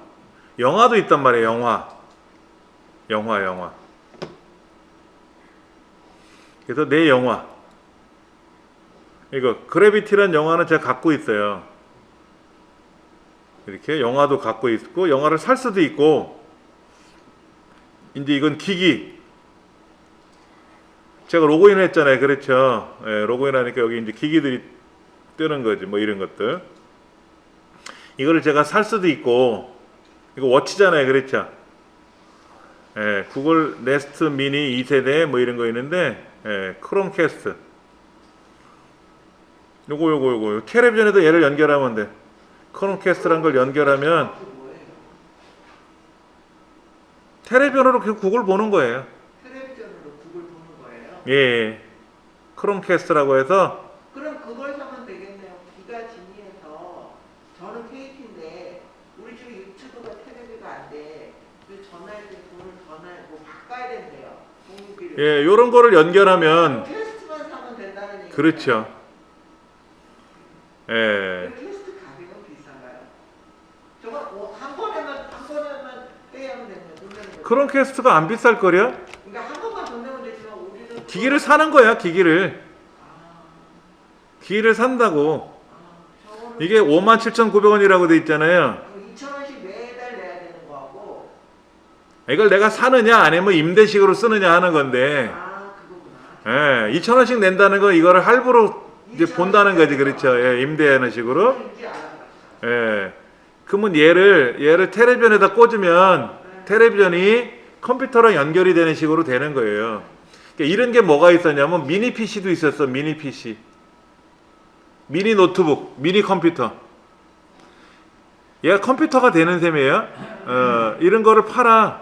영화도 있단 말이에요. 영화. 그래서 내 영화 이거 그래비티란 영화는 제가 갖고 있어요. 이렇게 영화도 갖고 있고 영화를 살 수도 있고 이제 이건 기기 제가 로그인 했잖아요. 그렇죠? 로그인 하니까 여기 이제 기기들이 뜨는 거지. 뭐 이런 것들. 이거를 제가 살 수도 있고 이거 워치잖아요. 그렇죠? 구글 네스트 미니 2세대 뭐 이런 거 있는데 크롬캐스트 요거 텔레비전에도 얘를 연결하면 돼. 크롬캐스트란 걸 연결하면 텔레비전으로 구글 보는 거예요. 텔레비전으로 구글 보는 거예요? 예. 크롬캐스트라고 해서 그럼 그걸 사면 되겠네요. 기가 진이해서 저는 KT인데 우리 집에 유튜브가 텔레비가 안 돼. 그 전화할 때 돈을 더 내고 바꿔야 된대요. 공유기를. 예, 요런 거를 연결하면 테스트만 사면 된다는 얘기예요. 그렇죠. 테스트 가격은 비싼가요? 저거 한 번에만 빼야면 되는 거예요. 크롬캐스트가 안 비쌀 거려? 그러니까 한 번만 돈 내면 되지만 우리는 기기를 사는 거야, 기기를. 기기를 산다고. 이게 57,900원이라고 돼 있잖아요. 2,000원씩 매달 내야 되는 거하고. 이걸 내가 사느냐 아니면 임대식으로 쓰느냐 하는 건데. 그거구나. 2,000원씩 낸다는 거 이거를 할부로 이제 본다는 거지. 그렇죠? 임대하는 식으로. 그러면 얘를 텔레비전에다 꽂으면 텔레비전이 컴퓨터랑 연결이 되는 식으로 되는 거예요. 그러니까 이런 게 뭐가 있었냐면 미니 PC도 있었어. 미니 PC. 미니 노트북, 미니 컴퓨터. 얘가 컴퓨터가 되는 셈이에요. 이런 거를 팔아.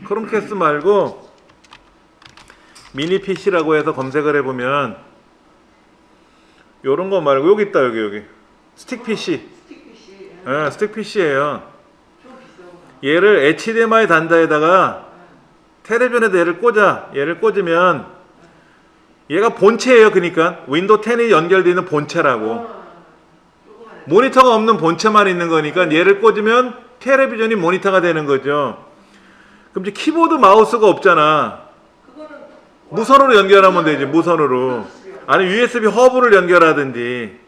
크롬캐스트 말고 미니 PC라고 해서 검색을 해보면 요런 거 말고 여기 있다. 여기 스틱 PC. 스틱 PC예요. 얘를 HDMI 단자에다가 텔레비전에다 얘를 꽂으면 얘가 본체예요. 그러니까 윈도우 10이 연결되어 있는 본체라고. 모니터가 없는 본체만 있는 거니까 얘를 꽂으면 텔레비전이 모니터가 되는 거죠. 그럼 이제 키보드 마우스가 없잖아. 무선으로 연결하면 되지. 무선으로. 아니 USB 허브를 연결하든지.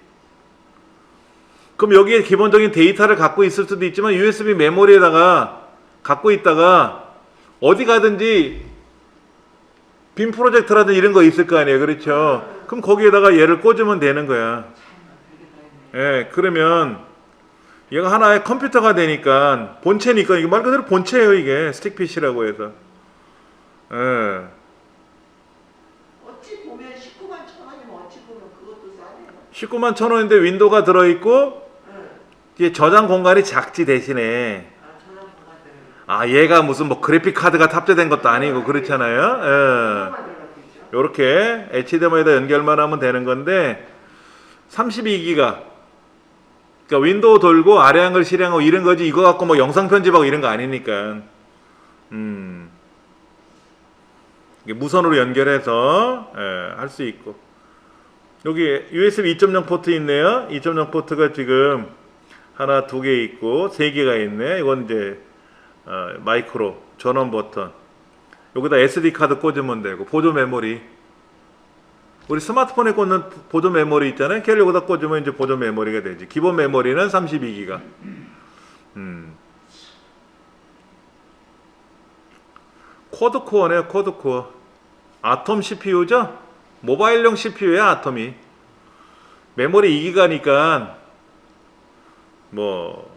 그럼 여기에 기본적인 데이터를 갖고 있을 수도 있지만 USB 메모리에다가 갖고 있다가 어디 가든지 빔 프로젝터라든지 이런 거 있을 거 아니에요. 그렇죠? 그럼 거기에다가 얘를 꽂으면 되는 거야. 예, 그러면 얘가 하나의 컴퓨터가 되니까 본체니까 이게 말 그대로 본체예요. 이게 스틱 PC라고 해서. 예. 어찌 보면 19만 천 원이면 어찌 보면 그것도 싸네요. 19만 천 원인데 윈도우가 들어있고 응. 이게 저장 공간이 작지 대신에. 아, 전화 받았더니. 아, 얘가 무슨 뭐 그래픽 카드가 탑재된 것도 아니고 그렇잖아요. 예. 그것만 들어갔겠죠. 요렇게 HDMI에다 연결만 하면 되는 건데 32기가 그러니까 윈도우 돌고 아래 한글 실행하고 이런 거지 이거 갖고 뭐 영상 편집하고 이런 거 아니니까 이게 무선으로 연결해서 할 수 있고 여기 USB 2.0 포트 있네요. 2.0 포트가 지금 하나 두 개 있고 세 개가 있네. 이건 이제 마이크로 전원 버튼 여기다 SD 카드 꽂으면 되고 보조 메모리 우리 스마트폰에 꽂는 보조 메모리 있잖아요. 걔를 여기다 꽂으면 이제 보조 메모리가 되지. 기본 메모리는 32기가. 쿼드코어네요. 쿼드코어. 아톰 CPU죠? 모바일용 CPU야 아톰이. 메모리 2기가니까 뭐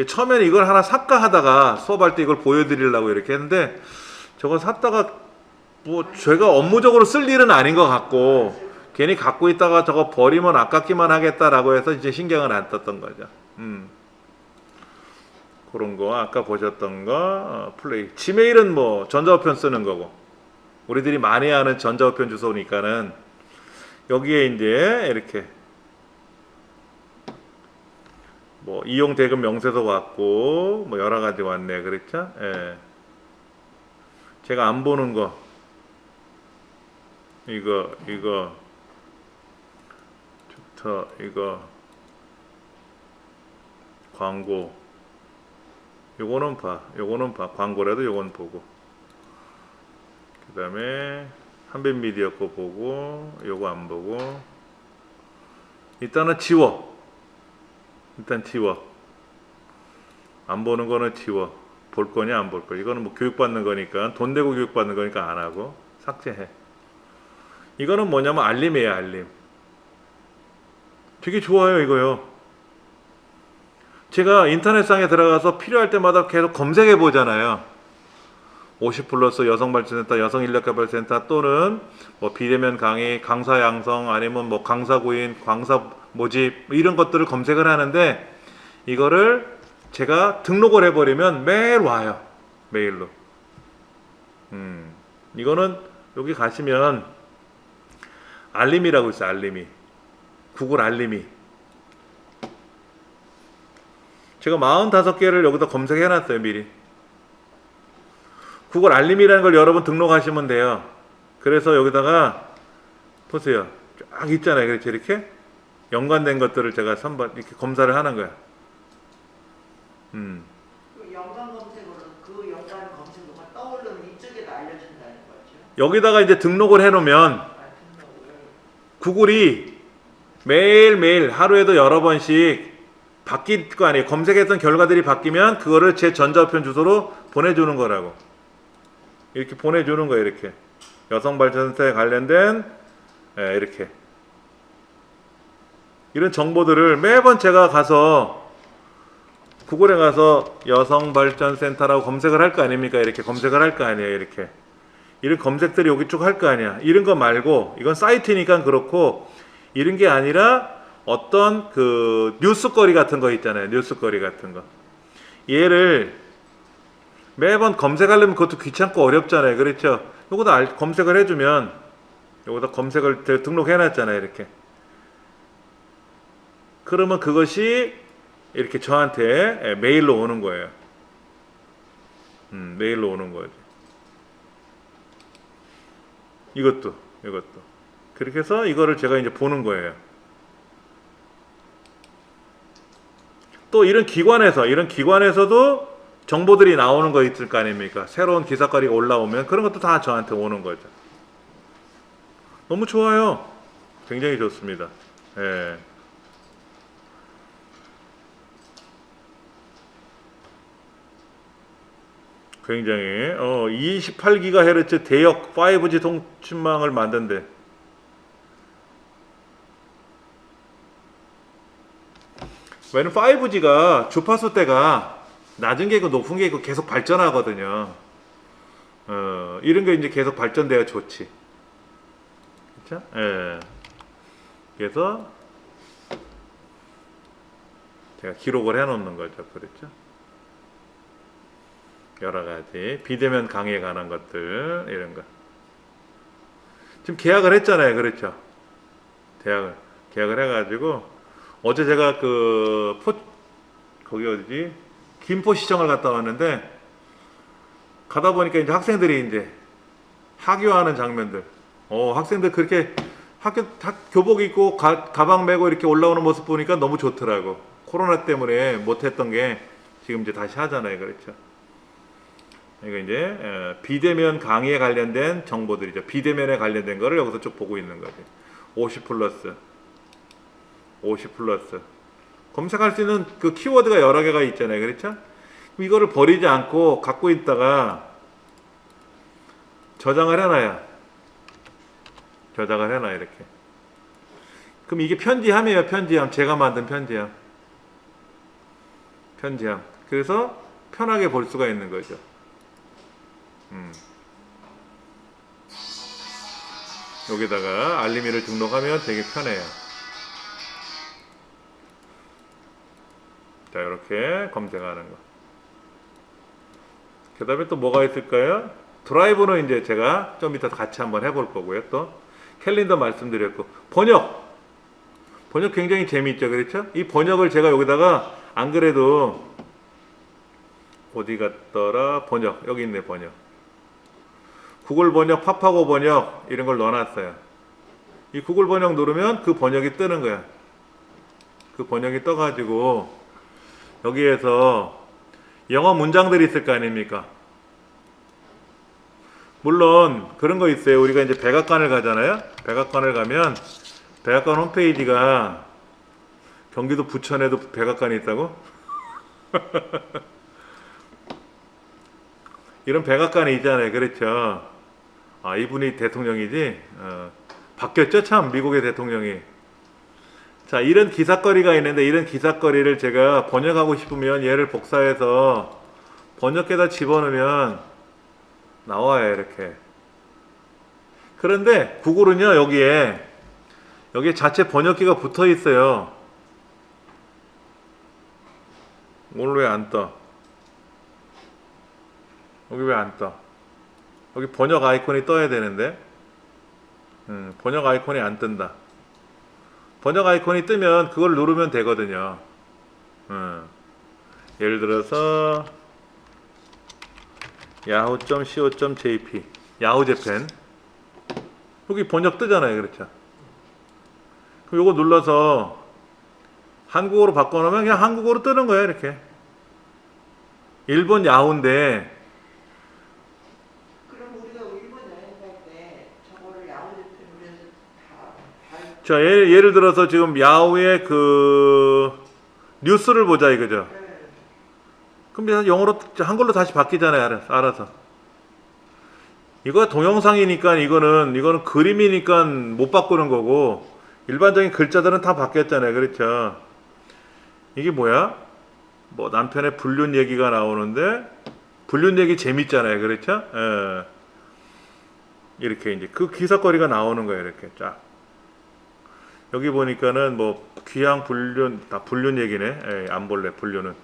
처음에는 이걸 하나 살까 하다가 수업할 때 이걸 보여드리려고 이렇게 했는데 저거 샀다가 뭐 제가 업무적으로 쓸 일은 아닌 것 같고 괜히 갖고 있다가 저거 버리면 아깝기만 하겠다라고 해서 이제 신경을 안 썼던 거죠. 그런 거 아까 보셨던 거 플레이 지메일은 뭐 전자우편 쓰는 거고 우리들이 많이 하는 전자우편 주소니까는 여기에 이제 이렇게 뭐 이용 대금 명세서 왔고 뭐 여러 가지 왔네. 그렇죠? 예. 제가 안 보는 거 이거 좋다. 이거 광고 요거는 봐 광고라도 요건 보고 그 다음에 한빛미디어 거 보고 요거 안 보고 일단은 지워. 일단 지워. 안 보는 거는 지워. 볼 거냐 안 볼 거냐. 이거는 뭐 교육받는 거니까 돈 내고 교육받는 거니까 안 하고 삭제해. 이거는 뭐냐면 알림이에요. 알림. 되게 좋아요 이거요. 제가 인터넷상에 들어가서 필요할 때마다 계속 검색해 보잖아요. 50플러스 여성발전센터, 여성인력개발센터 또는 뭐 비대면 강의, 강사 양성 아니면 뭐 강사 구인, 강사 모집 이런 것들을 검색을 하는데 이거를 제가 등록을 해버리면 매일 와요. 메일로. 이거는 여기 가시면 알림이라고 있어요. 알림이. 구글 알림이. 제가 45개를 여기다 검색해 놨어요. 미리. 구글 알림이라는 걸 여러분 등록하시면 돼요. 그래서 여기다가 보세요. 쫙 있잖아요. 그렇죠? 이렇게 연관된 것들을 제가 이렇게 검사를 하는 거야. 그 연관 검색으로 그 연관 검색어가 떠오르면 이쪽에다 알려준다는 거죠. 여기다가 이제 등록을 해놓으면 구글이 매일매일 하루에도 여러 번씩 바뀔 거 아니에요. 검색했던 결과들이 바뀌면 그거를 제 전자우편 주소로 보내주는 거라고. 이렇게 보내주는 거예요. 이렇게 여성발전센터에 관련된 이렇게 이런 정보들을 매번 제가 가서 구글에 가서 여성발전센터라고 검색을 할 거 아닙니까? 이렇게 검색을 할 거 아니에요. 이렇게 이런 검색들이 여기 쭉 할 거 아니야. 이런 거 말고 이건 사이트니까 그렇고 이런 게 아니라 어떤 그 뉴스거리 같은 거 있잖아요. 뉴스거리 같은 거 얘를 매번 검색하려면 그것도 귀찮고 어렵잖아요. 그렇죠? 요거다 검색을 해주면 요거다 검색을 등록해 놨잖아요. 이렇게 그러면 그것이 이렇게 저한테 메일로 오는 거예요. 메일로 오는 거죠. 이것도 그렇게 해서 이거를 제가 이제 보는 거예요. 또 이런 기관에서도 정보들이 나오는 거 있을 거 아닙니까? 새로운 기사거리가 올라오면 그런 것도 다 저한테 오는 거죠. 너무 좋아요. 굉장히 좋습니다. 예. 굉장히 28GHz 대역 5G 통신망을 만든대. 왜냐면 5G가 주파수 대가 낮은 게 있고 높은 게 있고 계속 발전하거든요. 이런 게 이제 계속 발전돼야 좋지. 그렇죠? 예. 그래서 제가 기록을 해놓는 거죠. 그렇죠? 여러 가지 비대면 강의에 관한 것들 이런 거. 지금 계약을 했잖아요. 그렇죠? 계약을 해가지고 어제 제가 거기 어디지? 김포시청을 갔다 왔는데 가다 보니까 이제 학생들이 이제 하교하는 장면들. 학생들 그렇게 교복 입고 가방 메고 이렇게 올라오는 모습 보니까 너무 좋더라고. 코로나 때문에 못했던 게 지금 이제 다시 하잖아요. 그렇죠? 이거 이제 비대면 강의에 관련된 정보들이죠. 비대면에 관련된 거를 여기서 쭉 보고 있는 거지. 50 플러스 검색할 수 있는 그 키워드가 여러 개가 있잖아요. 그렇죠? 이거를 버리지 않고 갖고 있다가 저장을 해놔요. 이렇게. 그럼 이게 편지함이에요. 편지함. 제가 만든 편지함. 그래서 편하게 볼 수가 있는 거죠. 여기다가 알림이를 등록하면 되게 편해요. 자, 이렇게 검색하는 거. 그 다음에 또 뭐가 있을까요? 드라이브는 이제 제가 좀 이따 같이 한번 해볼 거고요. 또 캘린더 말씀드렸고, 번역 굉장히 재미있죠. 그렇죠? 이 번역을 제가 여기다가 안 그래도 어디 갔더라? 번역. 여기 있네, 번역. 구글 번역, 파파고 번역 이런 걸 넣어놨어요. 이 구글 번역 누르면 그 번역이 뜨는 거야. 그 번역이 떠가지고 여기에서 영어 문장들이 있을 거 아닙니까? 물론 그런 거 있어요. 우리가 이제 백악관을 가잖아요. 백악관을 가면 백악관 홈페이지가 경기도 부천에도 백악관이 있다고? 이런 백악관이 있잖아요. 그렇죠? 이분이 대통령이지? 바뀌었죠? 참, 미국의 대통령이. 자, 이런 기사거리가 있는데 이런 기사거리를 제가 번역하고 싶으면 얘를 복사해서 번역기에다 집어넣으면 나와요. 이렇게. 그런데 구글은요, 여기에 자체 번역기가 붙어 있어요. 오늘 왜 안 떠? 여기 왜 안 떠? 여기 번역 아이콘이 떠야 되는데 번역 아이콘이 안 뜬다. 번역 아이콘이 뜨면 그걸 누르면 되거든요. 예를 들어서 yahoo.co.jp 야후 재팬 여기 번역 뜨잖아요. 그렇죠? 그럼 요거 눌러서 한국어로 바꿔놓으면 그냥 한국어로 뜨는 거예요. 이렇게. 일본 야후인데 자, 예를 들어서 지금 야후의 그 뉴스를 보자 이거죠. 그럼 영어로 한글로 다시 바뀌잖아요. 알아서. 이거 동영상이니까 이거는 그림이니까 못 바꾸는 거고 일반적인 글자들은 다 바뀌었잖아요. 그렇죠? 이게 뭐야? 뭐 남편의 불륜 얘기가 나오는데 불륜 얘기 재밌잖아요. 그렇죠? 이렇게 이제 그 기사거리가 나오는 거예요. 이렇게 쫙. 여기 보니까는 뭐 귀향 불륜 다 불륜 얘기네. 안 볼래 불륜은.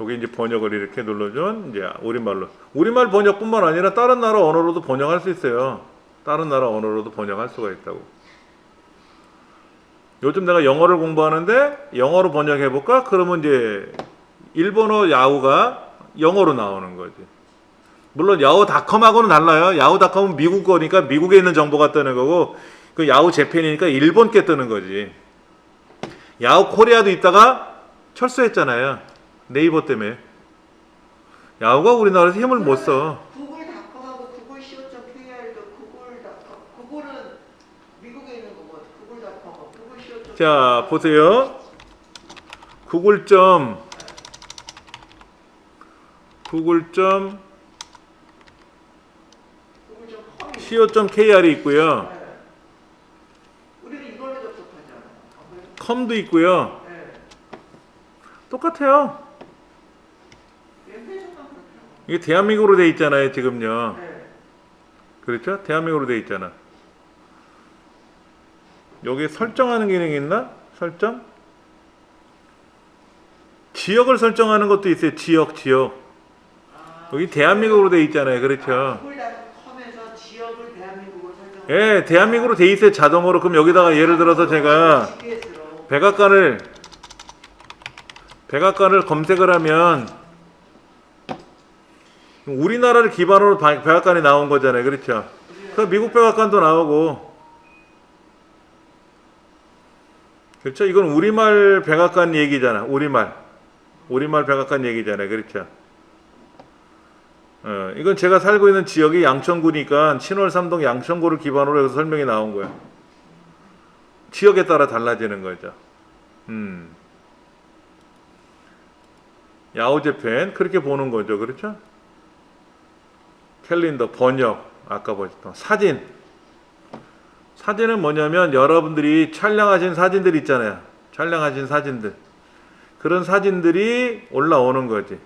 여기 이제 번역을 이렇게 눌러주면 이제 우리말 번역뿐만 아니라 다른 나라 언어로도 번역할 수 있어요. 다른 나라 언어로도 번역할 수가 있다고. 요즘 내가 영어를 공부하는데 영어로 번역해 볼까? 그러면 이제 일본어 야후가 영어로 나오는 거지. 물론 야후닷컴하고는 달라요. 야후닷컴은 미국 거니까 미국에 있는 정보가 뜨는 거고 그 야후 재팬이니까 일본 게 뜨는 거지. 야후 코리아도 있다가 철수했잖아요. 네이버 때문에. 야후가 우리나라에서 힘을 못 써. 구글닷컴하고 구글co.kr도 구글은 미국에 있는 거고 구글닷컴하고 구글co. 자, 보세요. co.kr이 있고요. 우리는 이걸로 접속하죠. 컴도 있고요. 네. 똑같아요. 웹페이지만 그렇더라고요. 이게 대한민국으로 돼 있잖아요, 지금요. 네. 그렇죠? 대한민국으로 돼 있잖아. 여기 설정하는 기능이 있나? 설정? 지역을 설정하는 것도 있어요. 지역. 여기 대한민국으로 돼 있잖아요. 그렇죠? 구글 닷컴에서 지역을 대한민국으로 설정. 예, 대한민국으로 돼 있어요. 자동으로. 그럼 여기다가 예를 들어서 제가 GPS로. 백악관을 검색을 하면 우리나라를 기반으로 백악관이 나온 거잖아요. 그렇죠? 그 미국 백악관도 나오고. 그렇죠? 이건 우리말 백악관 얘기잖아. 우리말 백악관 얘기잖아요. 그렇죠? 이건 제가 살고 있는 지역이 양천구니까 신월 삼동 양천구를 기반으로 해서 설명이 나온 거야. 지역에 따라 달라지는 거죠. 야후제팬 그렇게 보는 거죠. 그렇죠? 캘린더, 번역, 아까 보셨던 사진은 뭐냐면 여러분들이 촬영하신 사진들 있잖아요. 촬영하신 사진들. 그런 사진들이 올라오는 거지.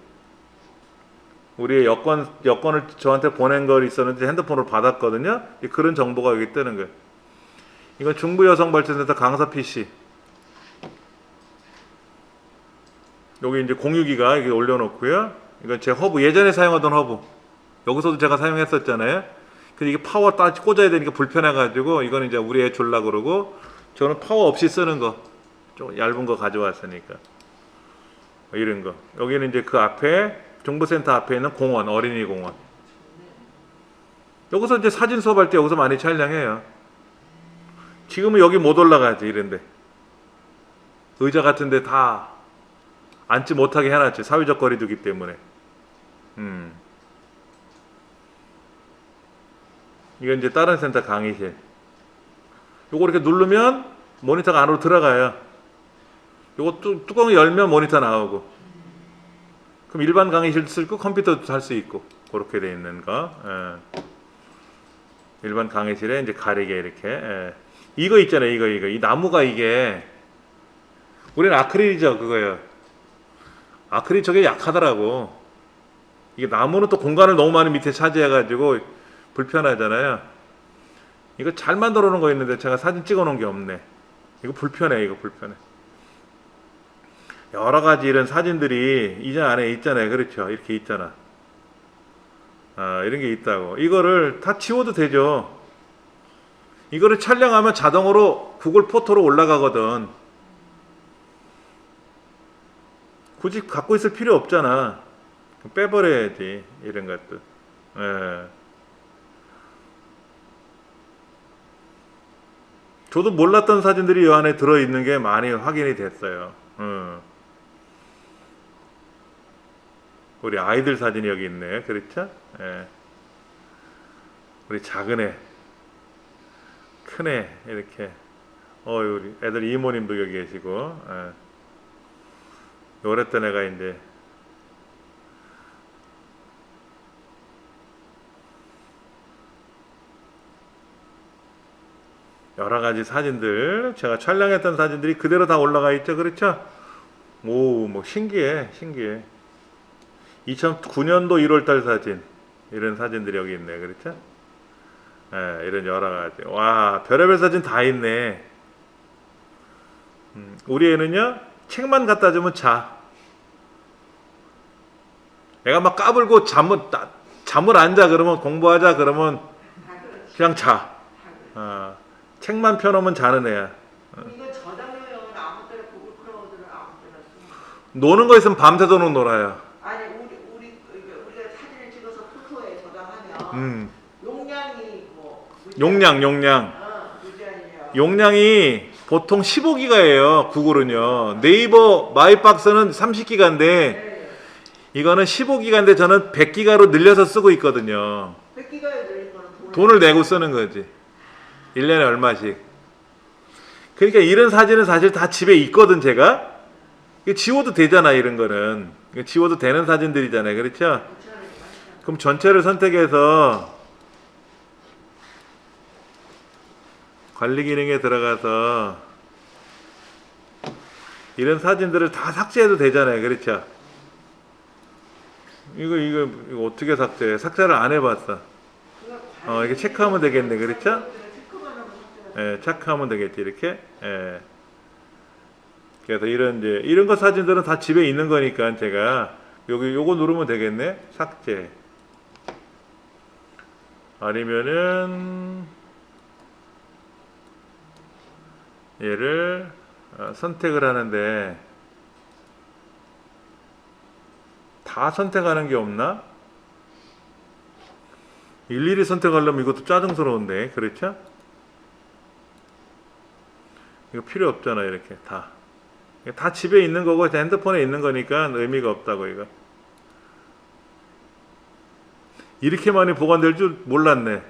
우리의 여권을 저한테 보낸 거 있었는데 핸드폰으로 받았거든요. 그런 정보가 여기 뜨는 거예요. 이건 중부여성발전센터 강사 PC. 여기 이제 공유기가 여기 올려놓고요. 이건 제 허브, 예전에 사용하던 허브. 여기서도 제가 사용했었잖아요. 근데 이게 파워 딱 꽂아야 되니까 불편해가지고 이거는 이제 우리 애 줄라 그러고 저는 파워 없이 쓰는 거. 좀 얇은 거 가져왔으니까. 이런 거. 여기는 이제 그 앞에 정보센터 앞에 있는 공원, 어린이 공원. 여기서 이제 사진 수업할 때 여기서 많이 촬영해요. 지금은 여기 못 올라가지 이런데. 의자 같은데 다 앉지 못하게 해놨지. 사회적 거리두기 때문에. 이건 이제 다른 센터 강의실. 요거 이렇게 누르면 모니터가 안으로 들어가요. 요거 뚜껑 열면 모니터 나오고. 그럼 일반 강의실도 쓸고 컴퓨터도 할 수 있고. 그렇게 돼 있는 거. 일반 강의실에 이제 가리개 이렇게. 이거 있잖아요. 이거. 이 나무가 이게. 우리는 아크릴이죠. 그거요. 아크릴 저게 약하더라고. 이게 나무는 또 공간을 너무 많이 밑에 차지해가지고 불편하잖아요. 이거 잘 만들어 놓은 거 있는데 제가 사진 찍어 놓은 게 없네. 이거 불편해. 여러 가지 이런 사진들이 이 안에 있잖아요. 그렇죠? 이렇게 있잖아. 이런 게 있다고. 이거를 다 지워도 되죠. 이거를 촬영하면 자동으로 구글 포토로 올라가거든. 굳이 갖고 있을 필요 없잖아. 빼버려야지. 이런 것들. 저도 몰랐던 사진들이 이 안에 들어있는 게 많이 확인이 됐어요. 우리 아이들 사진이 여기 있네. 그렇죠? 우리 작은 애, 큰 애, 이렇게. 우리 애들 이모님도 여기 계시고. 요랬던 애가 이제 여러 가지 사진들, 제가 촬영했던 사진들이 그대로 다 올라가 있죠. 그렇죠? 뭐 신기해. 2009년도 1월달 사진, 이런 사진들이 여기 있네. 그렇죠? 이런 여러 가지. 와, 별의별 사진 다 있네. 우리 애는요, 책만 갖다 주면 자. 애가 막 까불고 잠을 안 자. 그러면 공부하자. 그러면 그냥 자. 책만 펴놓으면 자는 애야. 이거 저장료용은 아무 때나 구글 크라우드는 아무 때나 쓰는 거예요. 노는 거 있으면 밤새도록 놀아요. 아니 우리가 사진을 찍어서 포토에 저장하면 용량이 뭐 용량. 무제한이야. 용량이 보통 15기가예요. 구글은요. 네이버 마이박스는 30기가인데 네. 이거는 15기가인데 저는 100기가로 늘려서 쓰고 있거든요. 100기가에 늘린 거는 돈을 내고 쓰는 거지. 1년에 얼마씩. 그러니까 이런 사진은 사실 다 집에 있거든. 제가 이거 지워도 되잖아. 이런 거는 이거 지워도 되는 사진들이잖아요. 그렇죠? 그럼 전체를 선택해서 관리 기능에 들어가서 이런 사진들을 다 삭제해도 되잖아요. 그렇죠? 이거 어떻게 삭제해? 삭제를 안 해봤어. 이렇게 체크하면 되겠네. 그렇죠? 체크만 하면 삭제가 예, 체크하면 되겠지. 이렇게. 예. 그래서 이런 거 사진들은 다 집에 있는 거니까 제가 요거 누르면 되겠네. 삭제. 아니면은 얘를 선택을 하는데 다 선택하는 게 없나? 일일이 선택하려면 이것도 짜증스러운데. 그렇죠? 이거 필요 없잖아. 이렇게 다 집에 있는 거고 핸드폰에 있는 거니까 의미가 없다고. 이거 이렇게 많이 보관될 줄 몰랐네.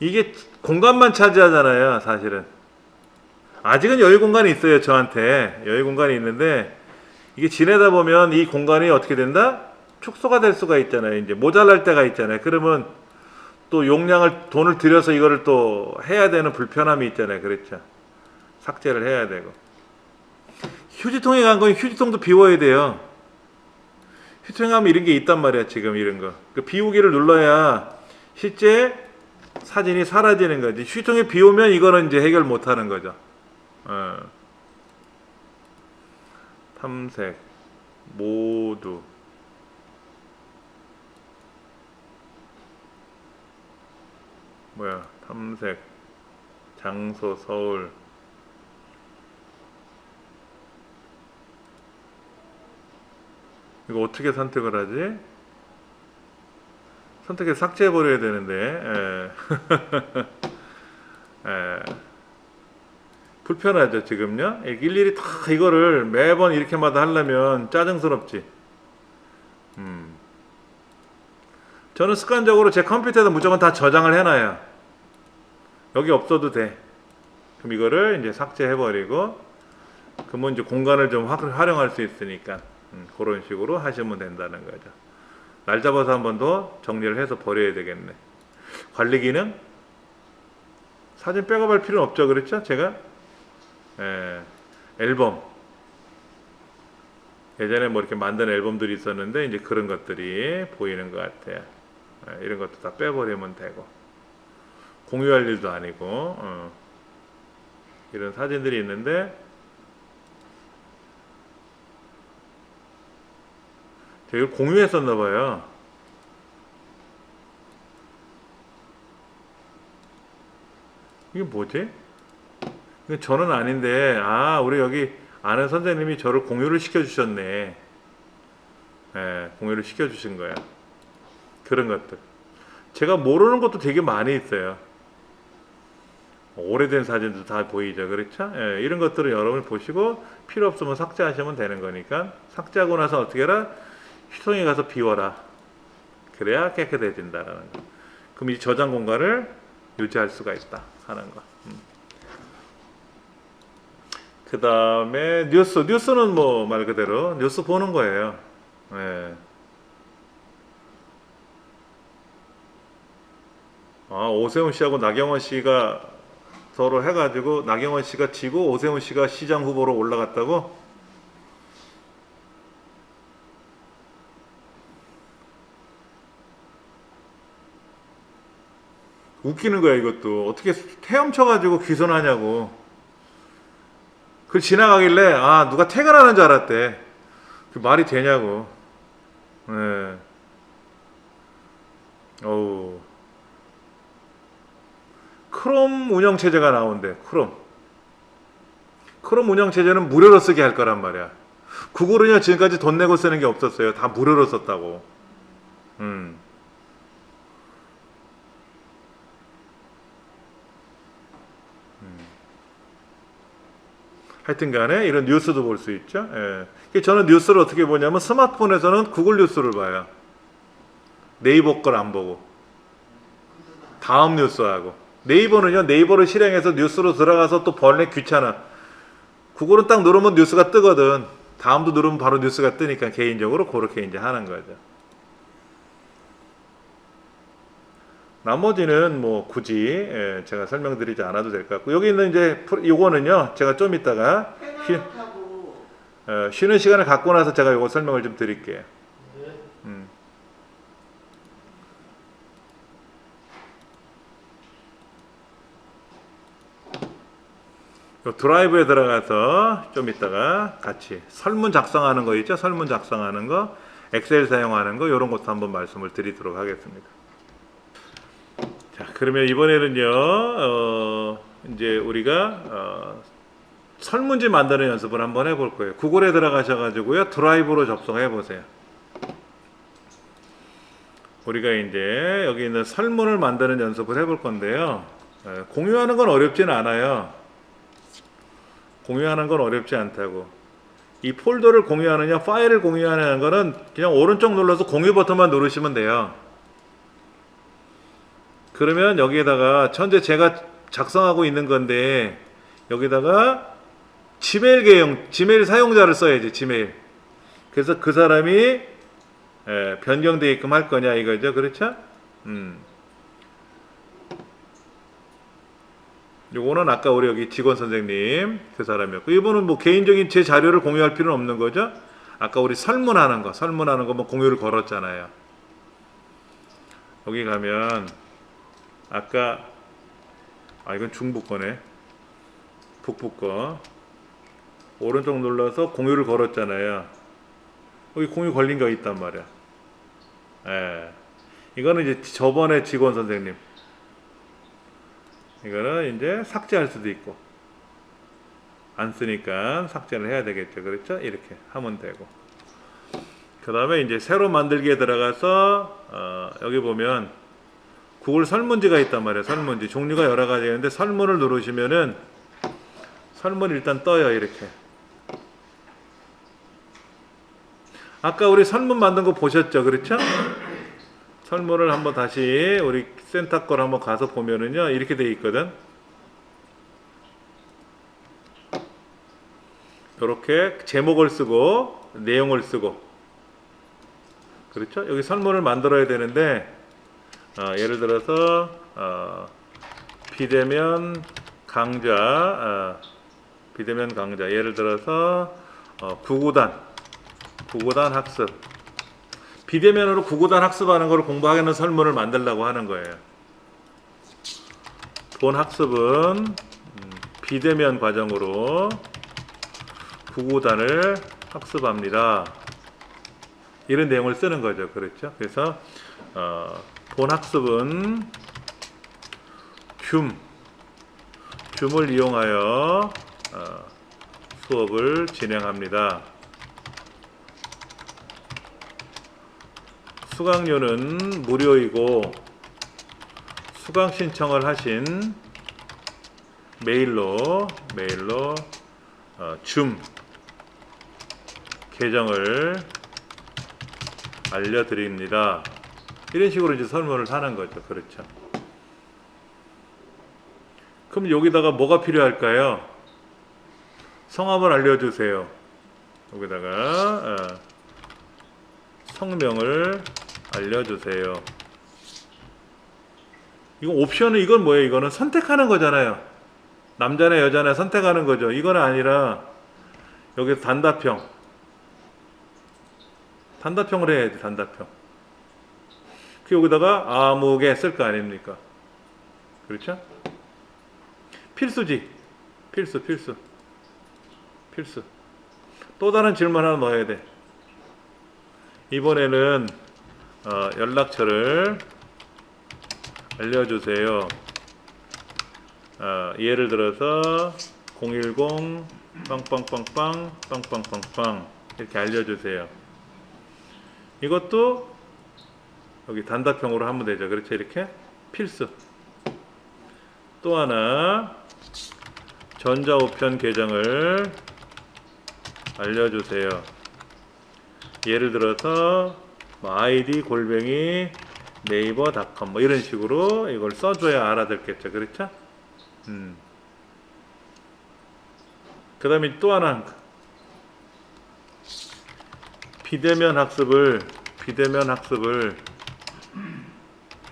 이게 공간만 차지하잖아요. 사실은 아직은 여유 공간이 있어요. 저한테 여유 공간이 있는데 이게 지내다 보면 이 공간이 어떻게 된다? 축소가 될 수가 있잖아요. 이제 모자랄 때가 있잖아요. 그러면 또 돈을 들여서 이거를 또 해야 되는 불편함이 있잖아요. 그렇죠? 삭제를 해야 되고. 휴지통에 간 건 휴지통도 비워야 돼요. 휴지통에 가면 이런 게 있단 말이야. 지금 이런 거. 그 비우기를 눌러야 실제 사진이 사라지는 거지. 휴지통에 비우면 이거는 이제 해결 못 하는 거죠. 탐색 모두 탐색 장소 서울 이거 어떻게 선택을 하지? 선택해서 삭제해 버려야 되는데 불편하죠. 지금요. 일일이 다 이거를 매번 이렇게마다 하려면 짜증스럽지. 저는 습관적으로 제 컴퓨터에다 무조건 다 저장을 해놔요. 여기 없어도 돼. 그럼 이거를 이제 삭제해버리고, 그러면 이제 공간을 좀 활용할 수 있으니까, 그런 식으로 하시면 된다는 거죠. 날 잡아서 한 번 더 정리를 해서 버려야 되겠네. 관리 기능? 사진 백업할 필요는 없죠. 그렇죠? 제가? 앨범. 예전에 뭐 이렇게 만든 앨범들이 있었는데, 이제 그런 것들이 보이는 것 같아요. 이런 것도 다 빼버리면 되고. 공유할 일도 아니고, 이런 사진들이 있는데, 제가 이걸 공유했었나봐요. 이게 뭐지? 이거 저는 아닌데, 우리 여기 아는 선생님이 저를 공유를 시켜주셨네. 공유를 시켜주신 거야. 그런 것들. 제가 모르는 것도 되게 많이 있어요. 오래된 사진도 다 보이죠. 그렇죠? 이런 것들을 여러분이 보시고 필요 없으면 삭제하시면 되는 거니까 삭제하고 나서 어떻게 해라? 휴통에 가서 비워라. 그래야 깨끗해진다라는 거. 그럼 이 저장 공간을 유지할 수가 있다 하는 거. 그 다음에 뉴스는 뭐 말 그대로 뉴스 보는 거예요. 오세훈 씨하고 나경원 씨가 서로 해가지고 나경원 씨가 지고 오세훈 씨가 시장 후보로 올라갔다고? 웃기는 거야. 이것도 어떻게 헤엄쳐가지고 귀선하냐고. 그 지나가길래 누가 퇴근하는 줄 알았대. 그 말이 되냐고. 어우. 크롬 운영체제가 나온대. 크롬 운영체제는 무료로 쓰게 할 거란 말이야. 구글은요 지금까지 돈 내고 쓰는 게 없었어요. 다 무료로 썼다고. 하여튼 간에 이런 뉴스도 볼 수 있죠. 저는 뉴스를 어떻게 보냐면 스마트폰에서는 구글 뉴스를 봐요. 네이버 걸 안 보고. 다음 뉴스하고. 네이버는요, 네이버를 실행해서 뉴스로 들어가서 또 벌레 귀찮아. 구글은 딱 누르면 뉴스가 뜨거든. 다음도 누르면 바로 뉴스가 뜨니까 개인적으로 그렇게 이제 하는 거죠. 나머지는 뭐 굳이 제가 설명드리지 않아도 될 것 같고, 여기 있는 이제 요거는요 제가 좀 이따가 패널하고 쉬는 시간을 갖고 나서 제가 요거 설명을 좀 드릴게요. 요 드라이브에 들어가서 좀 이따가 같이 설문 작성하는 거 있죠? 설문 작성하는 거, 엑셀 사용하는 거, 이런 것도 한번 말씀을 드리도록 하겠습니다. 자, 그러면 이번에는요 이제 우리가 설문지 만드는 연습을 한번 해볼 거예요. 구글에 들어가셔 가지고요 드라이브로 접속해 보세요. 우리가 이제 여기 있는 설문을 만드는 연습을 해볼 건데요, 공유하는 건 어렵지는 않아요. 공유하는 건 어렵지 않다고. 이 폴더를 공유하느냐 파일을 공유하는 거는 그냥 오른쪽 눌러서 공유 버튼만 누르시면 돼요. 그러면 여기에다가 현재 제가 작성하고 있는 건데 여기다가 지메일 계정, 지메일 사용자를 써야지. 지메일. 그래서 그 사람이 변경되게끔 할 거냐 이거죠. 그렇죠? 요거는 아까 우리 여기 직원 선생님 그 사람이었고, 이분은 뭐 개인적인 제 자료를 공유할 필요는 없는 거죠. 아까 우리 설문하는 거 뭐 공유를 걸었잖아요. 여기 가면 아까 이건 중부 거네. 북부 거 오른쪽 눌러서 공유를 걸었잖아요. 여기 공유 걸린 거 있단 말이야. 이거는 이제 저번에 직원 선생님, 이거는 이제 삭제할 수도 있고, 안 쓰니까 삭제를 해야 되겠죠. 그렇죠? 이렇게 하면 되고, 그 다음에 이제 새로 만들기에 들어가서 여기 보면 구글 설문지가 있단 말이에요. 설문지 종류가 여러 가지 있는데 설문을 누르시면은 설문 일단 떠요. 이렇게. 아까 우리 설문 만든 거 보셨죠? 그렇죠? 설문을 한번 다시 우리 센터 걸 한번 가서 보면은요 이렇게 돼 있거든. 이렇게 제목을 쓰고 내용을 쓰고, 그렇죠? 여기 설문을 만들어야 되는데 예를 들어서 비대면 강좌 예를 들어서 구구단 학습, 비대면으로 구구단 학습하는 걸 공부하는 설문을 만들려고 하는 거예요. 본 학습은 비대면 과정으로 구구단을 학습합니다. 이런 내용을 쓰는 거죠. 그렇죠? 그래서 본 학습은 줌을 이용하여 수업을 진행합니다. 수강료는 무료이고 수강 신청을 하신 메일로 줌 계정을 알려드립니다. 이런 식으로 이제 설문을 하는 거죠. 그렇죠? 그럼 여기다가 뭐가 필요할까요? 성함을 알려주세요. 여기다가 성명을 알려주세요. 이건 옵션은, 이건 뭐예요? 이거는 선택하는 거잖아요. 남자나 여자나 선택하는 거죠. 이건 아니라 여기 단답형을 해야 돼. 단답형. 그 여기다가 아무개 쓸 거 아닙니까? 그렇죠? 필수지. 필수. 또 다른 질문 하나 넣어야 돼. 이번에는 연락처를 알려주세요. 예를 들어서 010 빵빵빵빵 빵빵빵빵 이렇게 알려주세요. 이것도 여기 단답형으로 하면 되죠. 그렇죠? 이렇게 필수. 또 하나, 전자우편 계정을 알려주세요. 예를 들어서 id 네이버닷컴 뭐 이런 식으로 이걸 써줘야 알아듣겠죠. 그렇죠? 그 다음에 또 하나, 비대면 학습을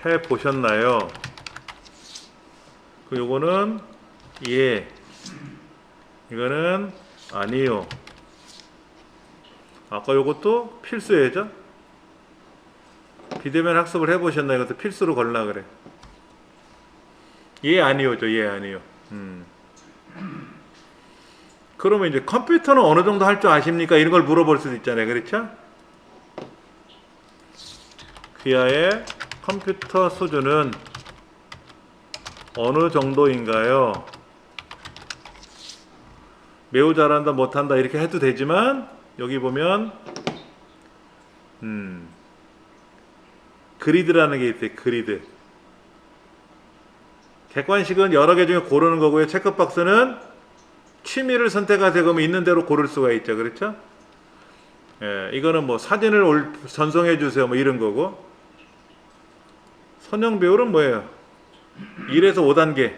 해 보셨나요? 그 요거는 예, 이거는 아니요. 아까 요것도 필수예죠? 비대면 학습을 해 보셨나요? 이것도 필수로 걸라 그래. 예, 아니요죠. 예, 아니요. 그러면 이제 컴퓨터는 어느 정도 할 줄 아십니까? 이런 걸 물어볼 수도 있잖아요. 그렇죠? 귀하의 컴퓨터 수준은 어느 정도인가요? 매우 잘한다, 못한다 이렇게 해도 되지만 여기 보면 그리드라는 게 있어요. 그리드. 객관식은 여러 개 중에 고르는 거고요. 체크박스는 취미를 선택하세요. 그러면 있는 대로 고를 수가 있죠. 그렇죠? 예, 이거는 뭐 사진을 전송해 주세요. 뭐 이런 거고. 선형 배열은 뭐예요? 1에서 5단계.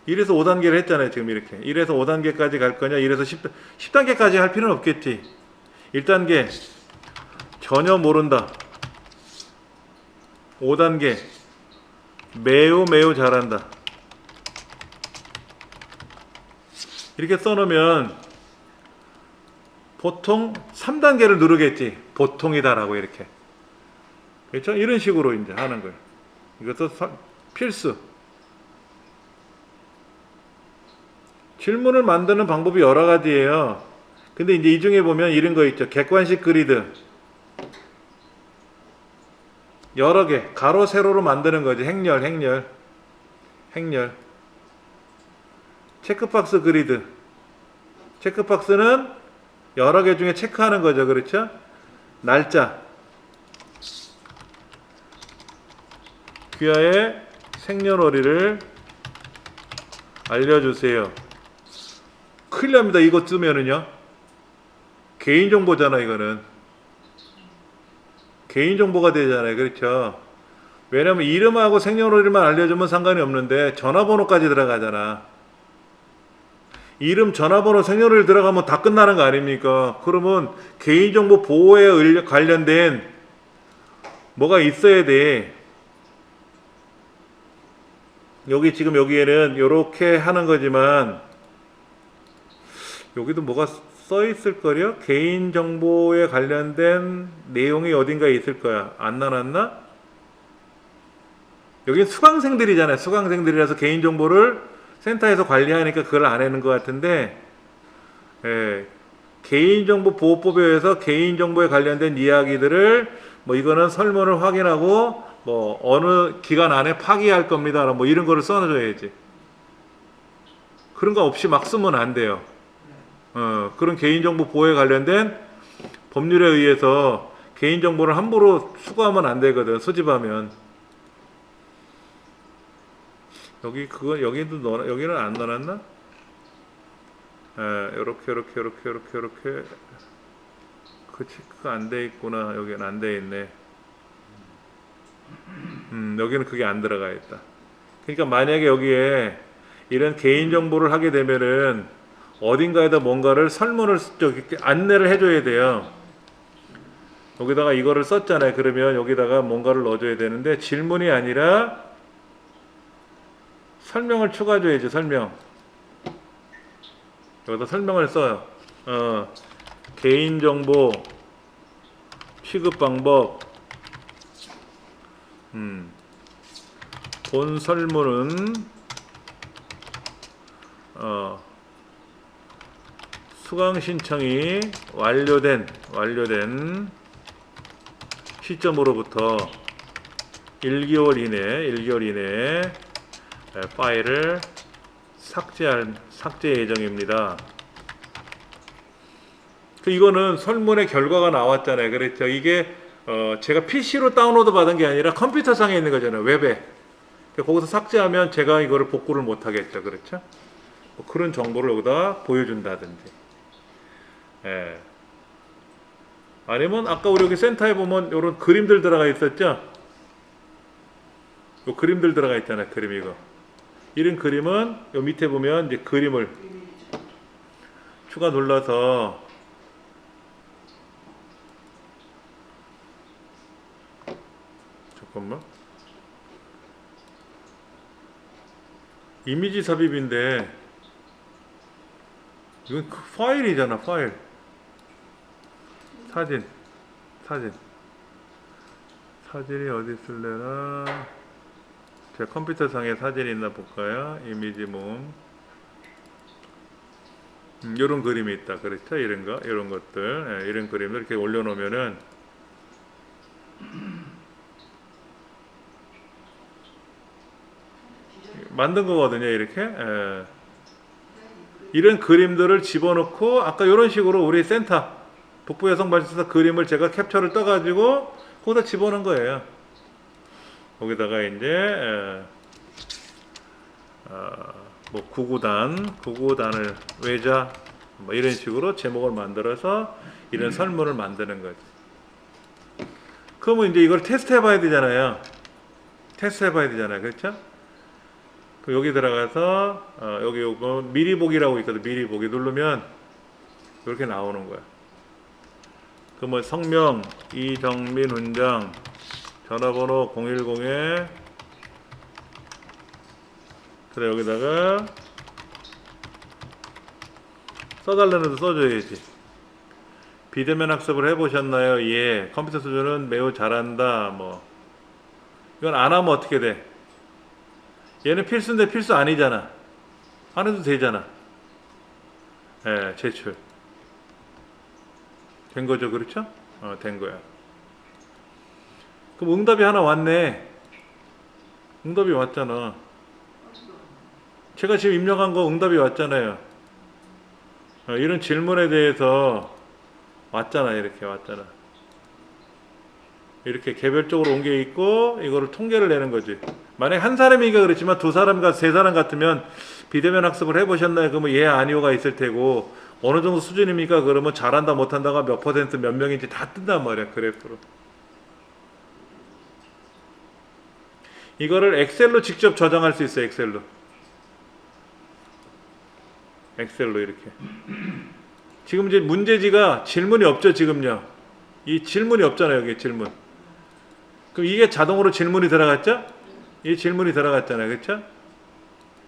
1에서 5단계를 했잖아요. 지금 이렇게. 1에서 5단계까지 갈 거냐? 1에서 10단계까지 할 필요는 없겠지. 1단계. 전혀 모른다. 5단계. 매우 매우 잘한다. 이렇게 써놓으면 보통 3단계를 누르겠지. 보통이다라고 이렇게. 그렇죠? 이런 식으로 이제 하는 거예요. 이것도 필수. 질문을 만드는 방법이 여러 가지예요. 근데 이제 이 중에 보면 이런 거 있죠. 객관식 그리드. 여러 개, 가로, 세로로 만드는 거지. 행렬. 체크박스 그리드. 체크박스는 여러 개 중에 체크하는 거죠. 그렇죠? 날짜. 귀하의 생년월일을 알려주세요. 큰일 납니다. 이거 쓰면은요. 개인정보잖아, 이거는. 개인정보가 되잖아요. 그렇죠? 왜냐면 이름하고 생년월일만 알려주면 상관이 없는데 전화번호까지 들어가잖아. 이름, 전화번호, 생년월일 들어가면 다 끝나는 거 아닙니까? 그러면 개인정보 보호에 관련된 뭐가 있어야 돼. 여기 지금 여기에는 이렇게 하는 거지만 여기도 뭐가 써 있을 거요? 개인정보에 관련된 내용이 어딘가에 있을 거야. 안 나눴나? 여기 수강생들이잖아요. 수강생들이라서 개인정보를 센터에서 관리하니까 그걸 안 하는 것 같은데, 예, 개인정보보호법에 의해서 개인정보에 관련된 이야기들을 뭐 이거는 설문을 확인하고 뭐 어느 기간 안에 파기할 겁니다. 뭐 이런 거를 써줘야지. 그런 거 없이 막 쓰면 안 돼요. 그런 개인정보 보호에 관련된 법률에 의해서 개인정보를 함부로 수거하면 안 되거든. 수집하면. 여기는 안 넣어놨나? 요렇게. 그 체크가 안 돼 있구나. 여기는 안 돼 있네. 여기는 그게 안 들어가 있다. 그러니까 만약에 여기에 이런 개인정보를 하게 되면은 어딘가에다 뭔가를 설문을 안내를 해줘야 돼요. 여기다가 이거를 썼잖아요. 그러면 여기다가 뭔가를 넣어줘야 되는데 질문이 아니라 설명을 추가줘야지. 설명. 여기다 설명을 써요. 개인정보 취급 방법. 본 설문은 수강 신청이 완료된 시점으로부터 1개월 이내에 파일을 삭제 예정입니다. 이거는 설문의 결과가 나왔잖아요. 그렇죠? 이게 제가 PC로 다운로드 받은 게 아니라 컴퓨터상에 있는 거잖아요. 웹에. 거기서 삭제하면 제가 이거를 복구를 못 하겠죠. 그렇죠? 뭐 그런 정보를 여기다 보여준다든지. 예. 아니면 아까 우리 여기 센터에 보면 이런 그림들 들어가 있었죠? 요 그림들 들어가 있잖아요. 그림 이거. 이런 그림은 요 밑에 보면 이제 그림을 추가 눌러서 잠깐만. 이미지 삽입인데 이건 파일이잖아. 파일. 사진이 어디 있을래나. 제 컴퓨터 상에 사진이 있나 볼까요? 이미지 모음. 이런 그림이 있다. 그렇죠? 이런 거, 이런 것들, 이런 그림을 이렇게 올려놓으면은 만든 거거든요. 이렇게. 이런 그림들을 집어넣고 아까 이런 식으로 우리 센터 북부 여성발전소 그림을 제가 캡처를 떠가지고 거기다 집어넣은 거예요. 거기다가 이제 뭐 구구단을 외자 뭐 이런 식으로 제목을 만들어서 이런 설문을 만드는 거지. 그러면 이제 이걸 테스트 해봐야 되잖아요. 그렇죠? 그 여기 들어가서 여기 요거 미리 보기라고 있거든. 미리 보기 누르면 이렇게 나오는 거야. 그러면 성명 이정민 훈장, 전화번호 010에 그래 여기다가 써달라는 데도 써줘야지. 비대면 학습을 해보셨나요? 예. 컴퓨터 수준은 매우 잘한다. 뭐 이건 안 하면 어떻게 돼? 얘는 필수인데 필수 아니잖아. 안 해도 되잖아. 예, 제출. 된 거죠, 그렇죠? 된 거야. 그럼 응답이 하나 왔네. 응답이 왔잖아. 제가 지금 입력한 거 응답이 왔잖아요. 이런 질문에 대해서 왔잖아. 이렇게 왔잖아. 이렇게 개별적으로 온 게 있고 이거를 통계를 내는 거지. 만약 한 사람이니까 그렇지만 두 사람과 세 사람 같으면 비대면 학습을 해보셨나요? 그러면 예 아니오가 있을 테고 어느 정도 수준입니까? 그러면 잘한다 못한다가 몇 퍼센트 몇 명인지 다 뜬단 말이야. 그래프로. 이거를 엑셀로 직접 저장할 수 있어요. 엑셀로 이렇게. 지금 이제 문제지가 질문이 없죠. 지금요. 이 질문이 없잖아요. 여기 질문. 그럼 이게 자동으로 질문이 들어갔죠? 이 질문이 들어갔잖아요. 그렇죠?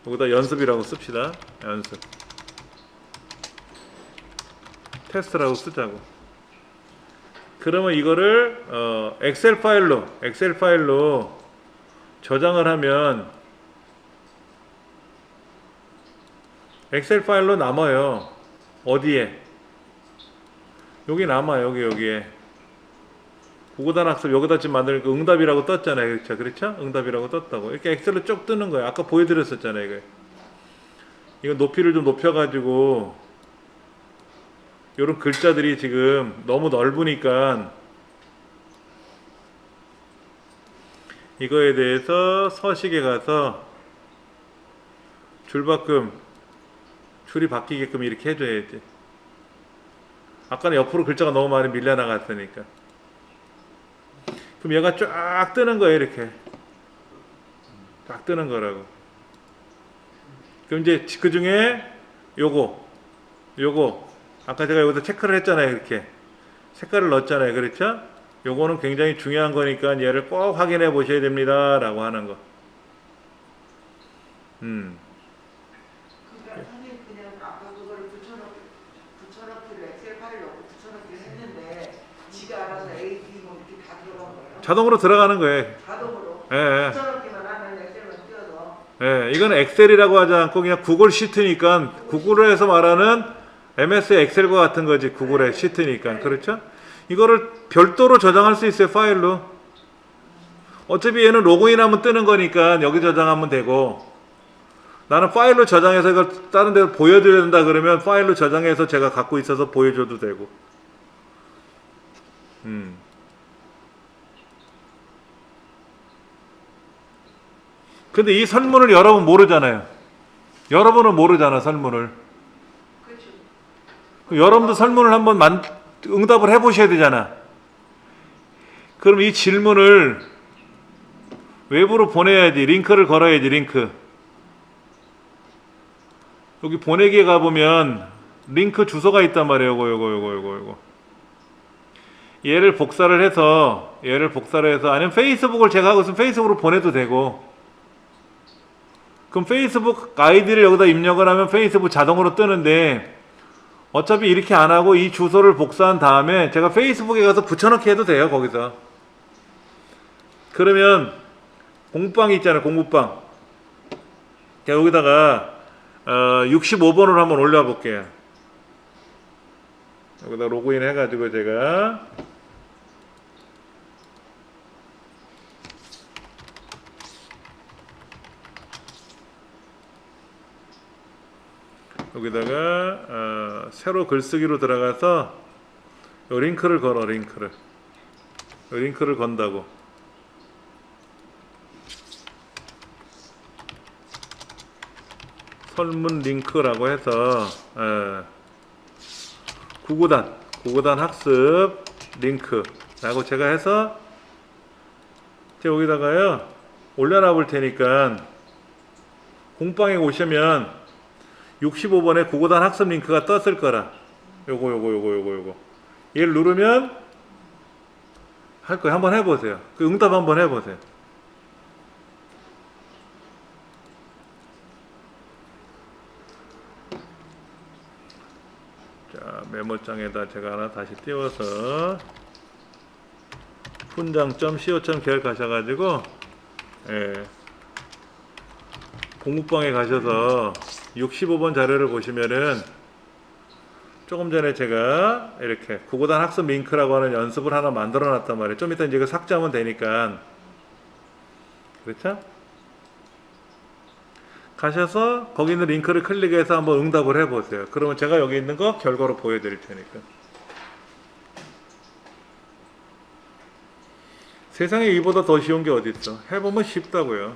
여기다 연습이라고 씁시다. 연습. 테스트라고 쓰자고. 그러면 이거를 엑셀 파일로 저장을 하면 엑셀 파일로 남아요. 어디에? 여기 남아요. 여기에. 구구단 학습 여기다 지금 만드니까 응답이라고 떴잖아요. 그렇죠? 응답이라고 떴다고. 이렇게 엑셀로 쭉 뜨는 거예요. 아까 보여드렸었잖아요. 이거 높이를 좀 높여가지고 이런 글자들이 지금 너무 넓으니까 이거에 대해서 서식에 가서 줄이 바뀌게끔 이렇게 해줘야지. 아까는 옆으로 글자가 너무 많이 밀려나갔으니까. 그럼 얘가 쫙 뜨는 거예요. 이렇게 쫙 뜨는 거라고. 그럼 이제 그 중에 요거 아까 제가 여기서 체크를 했잖아요. 이렇게 색깔을 넣었잖아요. 그렇죠? 요거는 굉장히 중요한 거니까 얘를 꼭 확인해 보셔야 됩니다 라고 하는 거. 그러니까 선생님 그냥 아까 그거를 붙여넣기를 엑셀 파일 넣고 붙여넣기를 했는데 지가 알아서 A, B 뭐 이렇게 다 들어간 거예요? 자동으로 들어가는 거예요. 자동으로? 예. 붙여넣기만 하면 엑셀만 띄워서? 예, 이건 엑셀이라고 하지 않고 그냥 구글 시트니까 구글에서 말하는 MS 엑셀과 같은 거지. 구글의 시트니까. 그렇죠? 이거를 별도로 저장할 수 있어요. 파일로. 어차피 얘는 로그인하면 뜨는 거니까 여기 저장하면 되고, 나는 파일로 저장해서 이걸 다른 데 보여드려야 된다 그러면 파일로 저장해서 제가 갖고 있어서 보여줘도 되고. 근데 이 설문을 여러분 모르잖아요. 여러분은 모르잖아, 설문을. 그렇죠. 여러분도 설문을 한번 응답을 해보셔야 되잖아. 그럼 이 질문을 외부로 보내야지. 링크를 걸어야지. 링크. 여기 보내기에 가보면 링크 주소가 있단 말이에요. 요거. 얘를 복사를 해서 아니면 페이스북을 제가 하고 있으면 페이스북으로 보내도 되고, 그럼 페이스북 아이디를 여기다 입력을 하면 페이스북 자동으로 뜨는데, 어차피 이렇게 안 하고 이 주소를 복사한 다음에 제가 페이스북에 가서 붙여넣기 해도 돼요. 거기서. 그러면 공부방이 있잖아요. 공부방. 자, 여기다가 65번으로 한번 올려 볼게요. 여기다 로그인 해가지고 제가 여기다가 새로 글쓰기로 들어가서 요 링크를 걸어. 링크를 건다고. 설문 링크라고 해서 구구단 학습 링크라고 제가 해서 제가 여기다가요 올려놔 볼 테니까 공방에 오시면 65번에 구구단 학습 링크가 떴을 거라. 요거 얘를 누르면 할 거예요. 한번 해보세요. 그 응답 한번 해보세요. 자, 메모장에다 제가 하나 다시 띄워서 훈장.co.kr 가셔가지고 공부방에 가셔서 65번 자료를 보시면은 조금 전에 제가 이렇게 구구단 학습 링크라고 하는 연습을 하나 만들어 놨단 말이에요. 좀 이따 이제 이거 삭제하면 되니까. 그렇죠? 가셔서 거기 있는 링크를 클릭해서 한번 응답을 해보세요. 그러면 제가 여기 있는 거 결과로 보여드릴 테니까. 세상에 이보다 더 쉬운 게 어디 있어? 해보면 쉽다고요.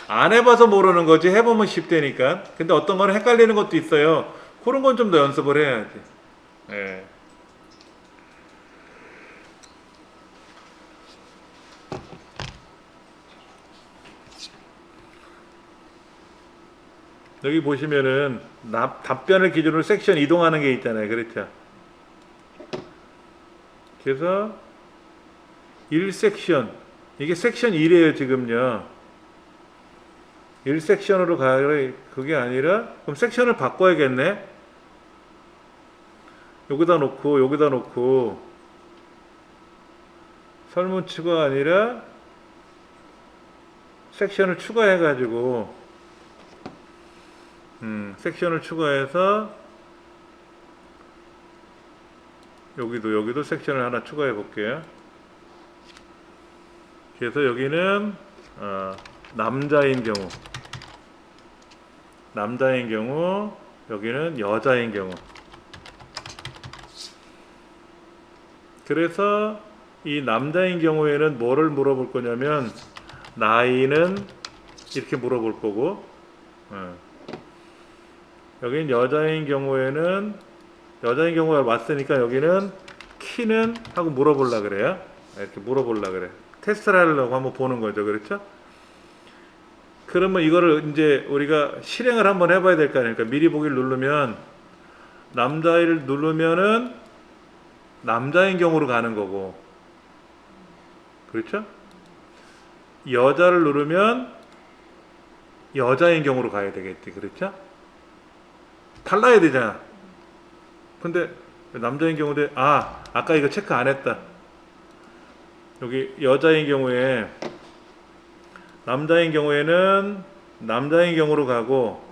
안 해봐서 모르는 거지 해보면 쉽다니까. 근데 어떤 거는 헷갈리는 것도 있어요. 그런 건 좀 더 연습을 해야지. 예. 여기 보시면은 답변을 기준으로 섹션 이동하는 게 있잖아요. 그렇죠? 그래서 1섹션 이게 섹션 1이에요. 지금요. 1섹션으로 가라 그게 아니라 그럼 섹션을 바꿔야겠네. 여기다 놓고 설문 추가 아니라 섹션을 추가해 가지고 섹션을 추가해서 여기도 섹션을 하나 추가해 볼게요. 그래서 여기는 남자인 경우 여기는 여자인 경우. 그래서 이 남자인 경우에는 뭐를 물어볼 거냐면 나이는 이렇게 물어볼 거고 여기는 여자인 경우가 왔으니까 여기는 키는 하고 물어보려 그래요. 이렇게 물어보려 그래. 테스트를 하려고 한번 보는 거죠. 그렇죠? 그러면 이거를 이제 우리가 실행을 한번 해봐야 될 거 아닙니까? 미리 보기를 누르면 남자를 누르면은 남자인 경우로 가는 거고, 그렇죠? 여자를 누르면 여자인 경우로 가야 되겠지, 그렇죠? 달라야 되잖아. 근데 남자인 경우인데 아까 이거 체크 안 했다. 여기 여자인 경우에 남자인 경우에는 남자인 경우로 가고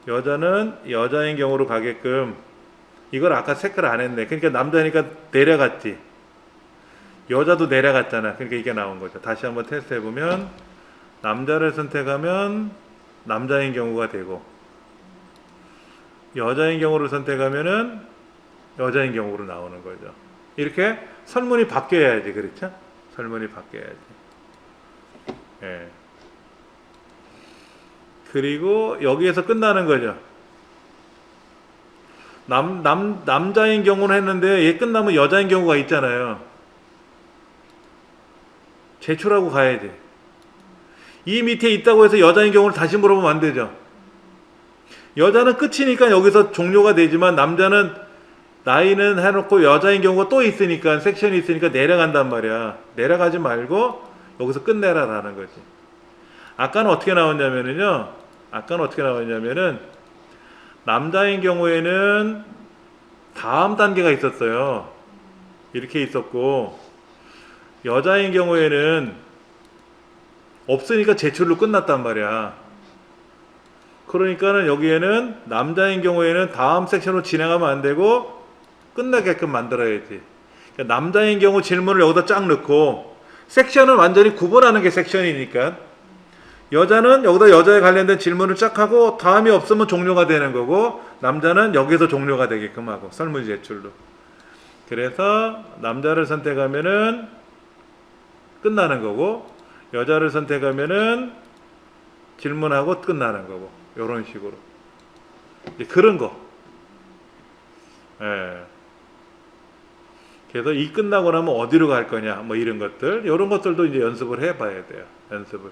여자는 여자인 경우로 가게끔 이걸 아까 체크를 안 했네. 그러니까 남자니까 내려갔지. 여자도 내려갔잖아. 그러니까 이게 나온 거죠. 다시 한번 테스트 해보면 남자를 선택하면 남자인 경우가 되고 여자인 경우를 선택하면은 여자인 경우로 나오는 거죠. 이렇게 설문이 바뀌어야지. 그렇죠? 설문이 바뀌어야지. 예. 그리고 여기에서 끝나는 거죠. 남자인 경우는 했는데 얘 끝나면 여자인 경우가 있잖아요. 제출하고 가야지. 이 밑에 있다고 해서 여자인 경우를 다시 물어보면 안 되죠. 여자는 끝이니까 여기서 종료가 되지만 남자는 나이는 해놓고 여자인 경우가 또 있으니까 섹션이 있으니까 내려간단 말이야. 내려가지 말고 여기서 끝내라라는 거지. 아까는 어떻게 나왔냐면은요. 아까는 어떻게 나왔냐면은 남자인 경우에는 다음 단계가 있었어요. 이렇게 있었고 여자인 경우에는 없으니까 제출로 끝났단 말이야. 그러니까는 여기에는 남자인 경우에는 다음 섹션으로 진행하면 안 되고 끝나게끔 만들어야지. 그러니까 남자인 경우 질문을 여기다 쫙 넣고 섹션은 완전히 구분하는 게 섹션이니까 여자는 여기다 여자에 관련된 질문을 쫙 하고 다음이 없으면 종료가 되는 거고 남자는 여기서 종료가 되게끔 하고 설문 제출로. 그래서 남자를 선택하면은 끝나는 거고 여자를 선택하면은 질문하고 끝나는 거고 이런 식으로 이제 그런 거. 예. 그래서 이 끝나고 나면 어디로 갈 거냐 뭐 이런 것들 이런 것들도 이제 연습을 해봐야 돼요. 연습을.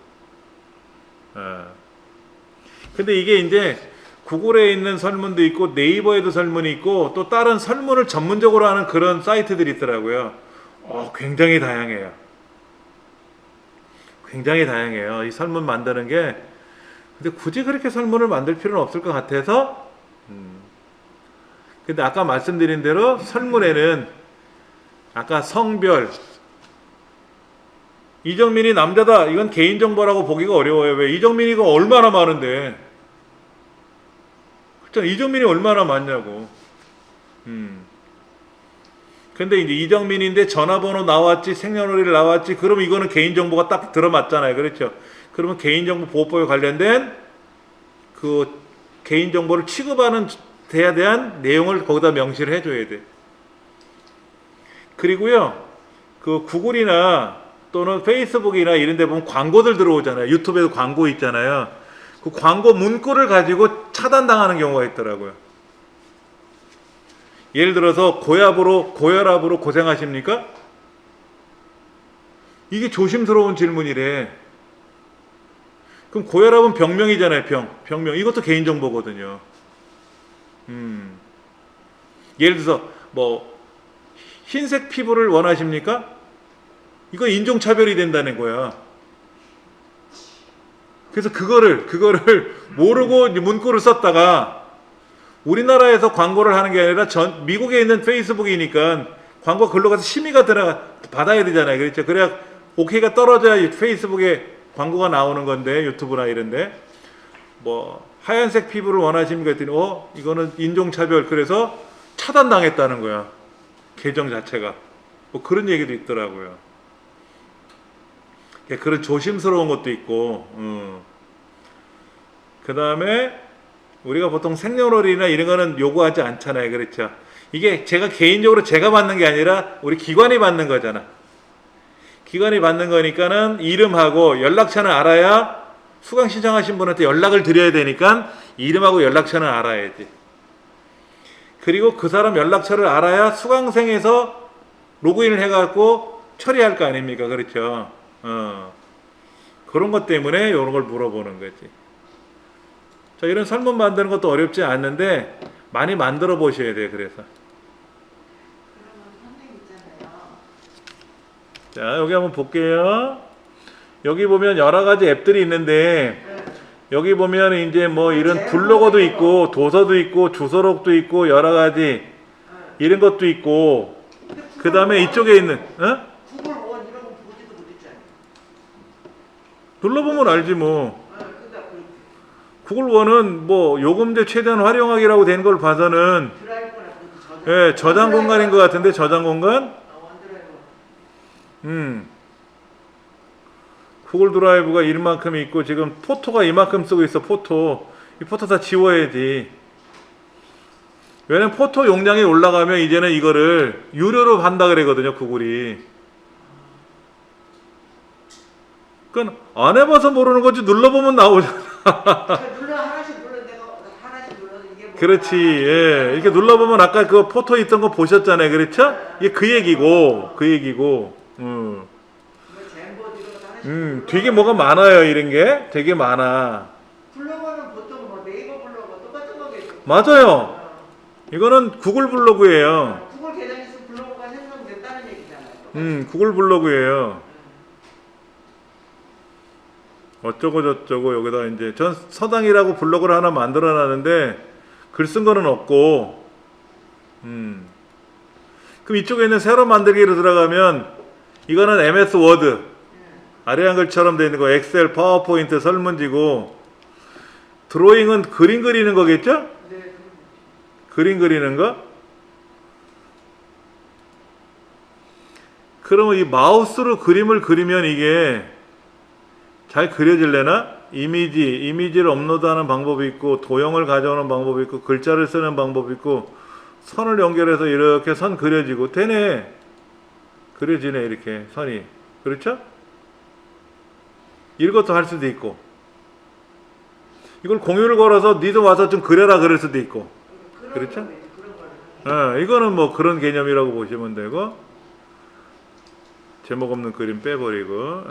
근데 이게 이제 구글에 있는 설문도 있고 네이버에도 설문이 있고 또 다른 설문을 전문적으로 하는 그런 사이트들이 있더라고요. 굉장히 다양해요. 굉장히 다양해요. 이 설문 만드는 게. 근데 굳이 그렇게 설문을 만들 필요는 없을 것 같아서. 근데 아까 말씀드린 대로 설문에는 아까 성별 이정민이 남자다 이건 개인정보라고 보기가 어려워요. 왜? 이정민이가 얼마나 많은데. 그렇잖아. 이정민이 얼마나 많냐고. 근데 이제 이정민인데 전화번호 나왔지 생년월일 나왔지 그러면 이거는 개인정보가 딱 들어맞잖아요. 그렇죠. 그러면 개인정보 보호법에 관련된 그 개인정보를 취급하는 데에 대한 내용을 거기다 명시를 해줘야 돼. 그리고요 그 구글이나 또는 페이스북이나 이런 데 보면 광고들 들어오잖아요. 유튜브에도 광고 있잖아요. 그 광고 문구를 가지고 차단당하는 경우가 있더라고요. 예를 들어서 고혈압으로 고생하십니까? 이게 조심스러운 질문이래. 그럼 고혈압은 병명이잖아요. 병명. 이것도 개인정보거든요. 예를 들어서 뭐 흰색 피부를 원하십니까? 이거 인종차별이 된다는 거야. 그래서 그거를 모르고 문구를 썼다가 우리나라에서 광고를 하는 게 아니라 미국에 있는 페이스북이니까 광고 글로 가서 심의가 받아야 되잖아요. 그렇죠. 그래야 오케이가 떨어져야 페이스북에 광고가 나오는 건데 유튜브나 이런데 뭐 하얀색 피부를 원하십니까 했더니 이거는 인종차별 그래서 차단당했다는 거야. 계정 자체가. 뭐 그런 얘기도 있더라고요. 그런 조심스러운 것도 있고 그 다음에 우리가 보통 생년월일이나 이런 거는 요구하지 않잖아요. 그렇죠. 이게 개인적으로 제가 받는 게 아니라 우리 기관이 받는 거잖아. 기관이 받는 거니까는 이름하고 연락처는 알아야 수강 신청하신 분한테 연락을 드려야 되니까 이름하고 연락처는 알아야지. 그리고 그 사람 연락처를 알아야 수강생에서 로그인을 해갖고 처리할 거 아닙니까? 그렇죠. 그런 것 때문에 이런 걸 물어보는 거지. 자, 이런 설문 만드는 것도 어렵지 않는데 많이 만들어 보셔야 돼요. 그래서. 그러면 선생님 있잖아요. 자, 여기 한번 볼게요. 여기 보면 여러 가지 앱들이 있는데 여기 보면 이제 뭐 이런 블로거도 있고 도서도 있고 주소록도 있고 여러 가지 이런 것도 있고 그 다음에 이쪽에 있는 구글 원 이런 거 보지도 못했잖아요. 눌러보면 알지 뭐. 그러니까 구글 원은 뭐 요금제 최대한 활용하기라고 된 걸 봐서는 드라이브나 그것도 예, 저장 공간인 것 같은데 저장 공간? 원드라이브. 구글 드라이브가 이만큼 있고 지금 포토가 이만큼 쓰고 있어. 이 포토 다 지워야지. 왜냐면 포토 용량이 올라가면 이제는 이거를 유료로 한다 그러거든요. 구글이. 그건 안 해봐서 모르는 거지. 눌러보면 나오잖아. 하나씩 눌러 내가 하나씩 눌러서 이게 뭐야. 그렇지. 예. 이렇게 눌러보면 아까 그 포토 있던 거 보셨잖아요. 그렇죠? 이게 그 얘기고. 되게 뭐가 많아요. 이런 게 되게 많아. 블로거는 보통 뭐 네이버 블로거 똑같은 거겠죠. 맞아요. 이거는 구글 블로그예요. 구글 계정 있으면 블로그가 생성됐다는 얘기잖아요. 구글 블로그예요. 어쩌고 저쩌고 여기다 이제 전 서당이라고 블로그를 하나 만들어 놨는데 글 쓴 거는 없고, 그럼 이쪽에 있는 새로 만들기로 들어가면 이거는 MS 워드 아래 한글처럼 되어 있는 거 엑셀, 파워포인트, 설문지고, 드로잉은 그림 그리는 거겠죠? 네. 그림 그리는 거? 그러면 이 마우스로 그림을 그리면 이게 잘 그려질래나? 이미지를 업로드하는 방법이 있고, 도형을 가져오는 방법이 있고, 글자를 쓰는 방법이 있고, 선을 연결해서 이렇게 선 그려지고, 되네. 그려지네, 이렇게 선이. 그렇죠? 이것도 할 수도 있고, 이걸 공유를 걸어서 니도 와서 좀 그려라 그럴 수도 있고, 그렇죠? 그런 거는. 이거는 뭐 그런 개념이라고 보시면 되고, 제목 없는 그림 빼버리고,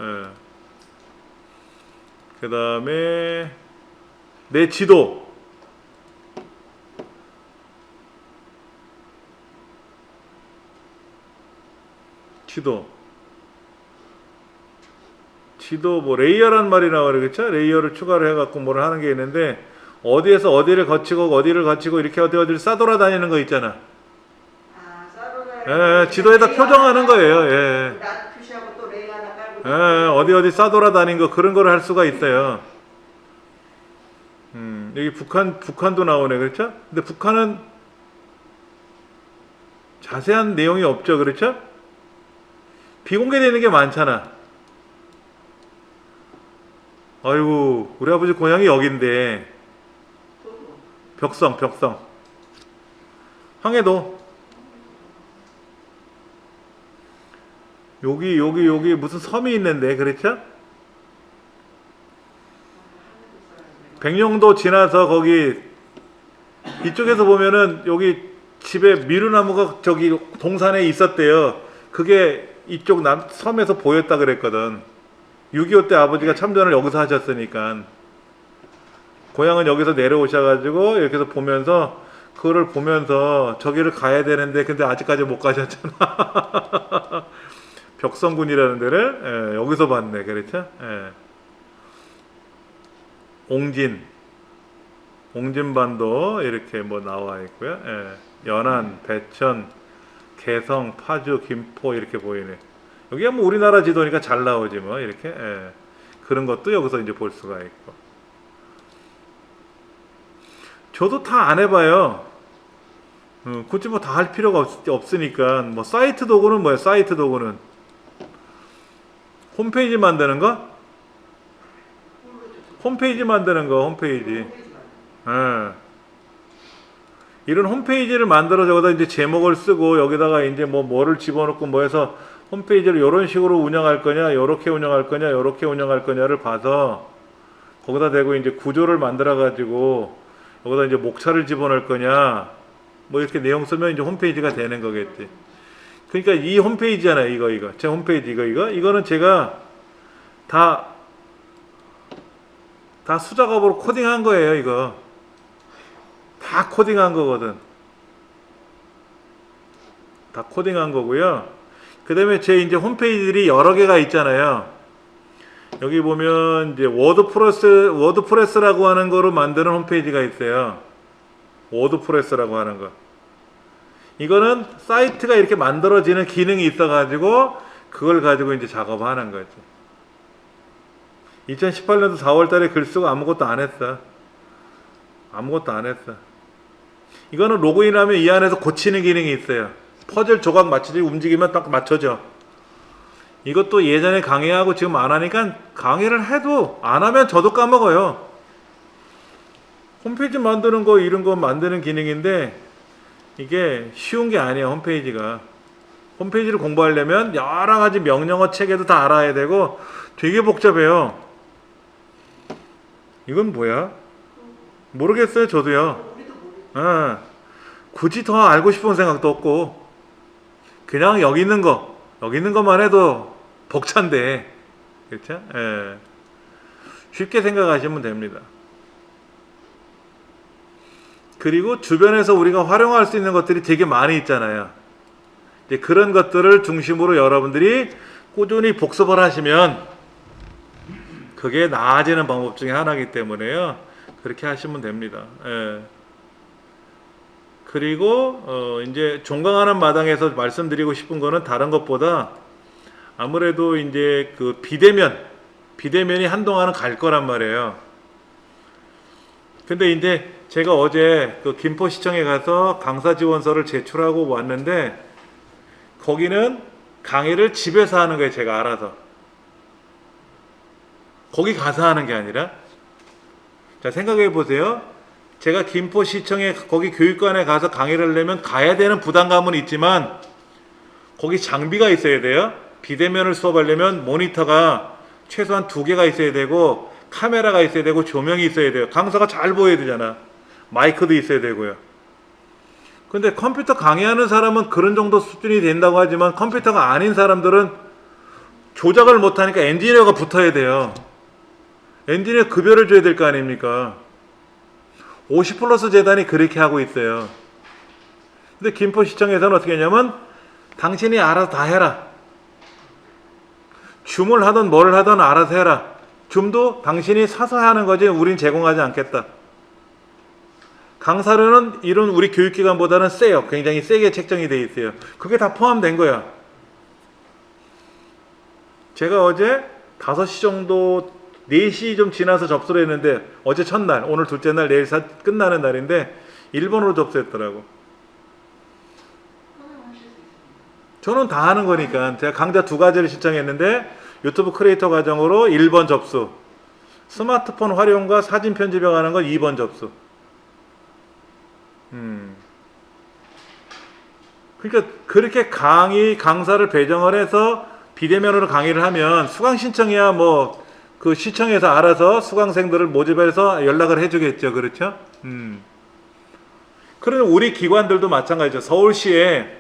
그 다음에 내 지도, 지도 뭐 레이어란 말이 나와그렇죠? 레이어를 추가를 해갖고 뭘 하는 게 있는데, 어디에서 어디를 거치고 이렇게 어디를 싸돌아다니는 거 있잖아. 지도에다 표정하는 거예요. 나 표시하고 또 레이 하나 깔고. 어디 싸돌아다닌 거, 그런 거를 할 수가 있어요. 여기 북한도 나오네, 그렇죠? 근데 북한은 자세한 내용이 없죠, 그렇죠? 비공개되는 게 많잖아. 아이고, 우리 아버지 고향이 여긴데, 벽성, 황해도. 여기 무슨 섬이 있는데, 그렇죠? 백령도 지나서 거기 이쪽에서 보면은 여기 집에 미루나무가 저기 동산에 있었대요. 그게 이쪽 섬에서 보였다 그랬거든. 6.25 때 아버지가 참전을 여기서 하셨으니까. 고향은 여기서 내려오셔가지고 이렇게 해서 보면서, 그거를 보면서 저기를 가야 되는데 근데 아직까지 못 가셨잖아. 벽성군이라는 데를 여기서 봤네, 그렇죠? 옹진반도 이렇게 뭐 나와 있고요. 연안, 배천, 개성, 파주, 김포 이렇게 보이네. 여기가 뭐 우리나라 지도니까 잘 나오지 뭐, 이렇게. 그런 것도 여기서 이제 볼 수가 있고. 저도 다 안 해봐요. 굳이 뭐 다 할 필요가 없으니까. 뭐 사이트 도구는 뭐야? 사이트 도구는 홈페이지 만드는 거? 홈페이지 만드는 거, 홈페이지. 이런 홈페이지를 만들어 저기다 이제 제목을 쓰고 여기다가 이제 뭐를 집어넣고 뭐 해서 홈페이지를 이런 식으로 운영할 거냐, 요렇게 운영할 거냐, 요렇게 운영할 거냐를 봐서 거기다 대고 이제 구조를 만들어 가지고 여기다 이제 목차를 집어넣을 거냐, 뭐 이렇게 내용 쓰면 이제 홈페이지가 되는 거겠지. 그러니까 이 홈페이지잖아요. 이거. 제 홈페이지 이거는 제가 다 수작업으로 코딩한 거예요, 이거. 다 코딩한 거거든. 다 코딩한 거고요. 그 다음에 제 이제 홈페이지들이 여러 개가 있잖아요. 여기 보면 이제 워드프레스라고 하는 거로 만드는 홈페이지가 있어요. 워드프레스라고 하는 거. 이거는 사이트가 이렇게 만들어지는 기능이 있어가지고 그걸 가지고 이제 작업하는 거지. 2018년도 4월 달에 글 쓰고 아무것도 안 했어. 이거는 로그인하면 이 안에서 고치는 기능이 있어요. 퍼즐 조각 맞추지 움직이면 딱 맞춰져. 이것도 예전에 강의하고 지금 안 하니까, 강의를 해도 안 하면 저도 까먹어요. 홈페이지 만드는 거 이런 거 만드는 기능인데 이게 쉬운 게 아니야. 홈페이지를 공부하려면 여러 가지 명령어 체계도 다 알아야 되고 되게 복잡해요. 이건 뭐야? 모르겠어요, 저도요. 굳이 더 알고 싶은 생각도 없고 그냥 여기 있는 것만 해도 벅찬데, 그렇죠? 쉽게 생각하시면 됩니다. 그리고 주변에서 우리가 활용할 수 있는 것들이 되게 많이 있잖아요. 이제 그런 것들을 중심으로 여러분들이 꾸준히 복습을 하시면 그게 나아지는 방법 중에 하나이기 때문에요. 그렇게 하시면 됩니다. 예. 그리고 이제 종강하는 마당에서 말씀드리고 싶은 거는 다른 것보다 아무래도 이제 그 비대면이 한동안은 갈 거란 말이에요. 근데 이제 제가 어제 그 김포시청에 가서 강사 지원서를 제출하고 왔는데 거기는 강의를 집에서 하는 거예요. 제가 알아서. 거기 가서 하는 게 아니라. 자, 생각해 보세요. 제가 김포시청에 거기 교육관에 가서 강의를 하려면 가야 되는 부담감은 있지만 거기 장비가 있어야 돼요. 비대면을 수업하려면 모니터가 최소한 2개가 있어야 되고 카메라가 있어야 되고 조명이 있어야 돼요. 강사가 잘 보여야 되잖아. 마이크도 있어야 되고요. 근데 컴퓨터 강의하는 사람은 그런 정도 수준이 된다고 하지만 컴퓨터가 아닌 사람들은 조작을 못하니까 엔지니어가 붙어야 돼요. 엔지니어 급여를 줘야 될 거 아닙니까? 50플러스 재단이 그렇게 하고 있어요. 근데 김포시청에서는 어떻게 했냐면 당신이 알아서 다 해라. 줌을 하든 뭘 하든 알아서 해라. 줌도 당신이 사서 하는 거지 우린 제공하지 않겠다. 강사료는 이런 우리 교육기관보다는 세요. 굉장히 세게 책정이 돼 있어요. 그게 다 포함된 거야. 제가 어제 5시 정도 4시 좀 지나서 접수를 했는데 어제 첫날, 오늘 둘째 날, 내일 끝나는 날인데 일본어로 접수했더라고. 저는 다 하는 거니까 제가 강좌 2가지를 신청했는데 유튜브 크리에이터 과정으로 1번 접수, 스마트폰 활용과 사진 편집에 관한 건 2번 접수. 그러니까 그렇게 강사를 배정을 해서 비대면으로 강의를 하면 수강 신청이야 뭐 그 시청에서 알아서 수강생들을 모집해서 연락을 해주겠죠. 그렇죠? 그러면 우리 기관들도 마찬가지죠. 서울시에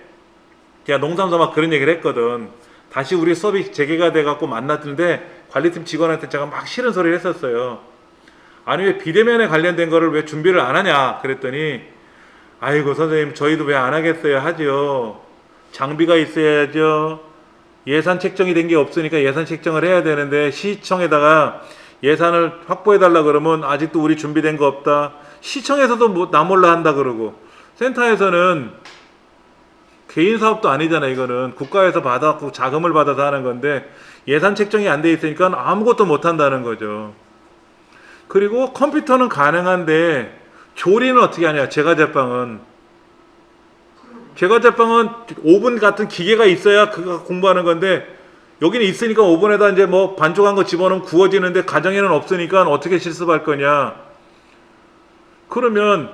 제가 농담 삼아 그런 얘기를 했거든. 다시 우리 수업이 재개가 돼갖고 만났는데 관리팀 직원한테 제가 막 싫은 소리를 했었어요. 아니 왜 비대면에 관련된 거를 왜 준비를 안 하냐 그랬더니 아이고 선생님 저희도 왜 안 하겠어요 하지요. 장비가 있어야죠. 예산 책정이 된 게 없으니까 예산 책정을 해야 되는데 시청에다가 예산을 확보해 달라 그러면 아직도 우리 준비된 거 없다. 시청에서도 뭐 나 몰라 한다 그러고 센터에서는 개인 사업도 아니잖아. 이거는 국가에서 받아갖고 자금을 받아서 하는 건데 예산 책정이 안 돼 있으니까 아무것도 못 한다는 거죠. 그리고 컴퓨터는 가능한데 조리는 어떻게 하냐. 제과제빵은 오븐 같은 기계가 있어야 그거 공부하는 건데 여기는 있으니까 오븐에다 이제 뭐 반죽한 거 집어넣으면 구워지는데 가정에는 없으니까 어떻게 실습할 거냐. 그러면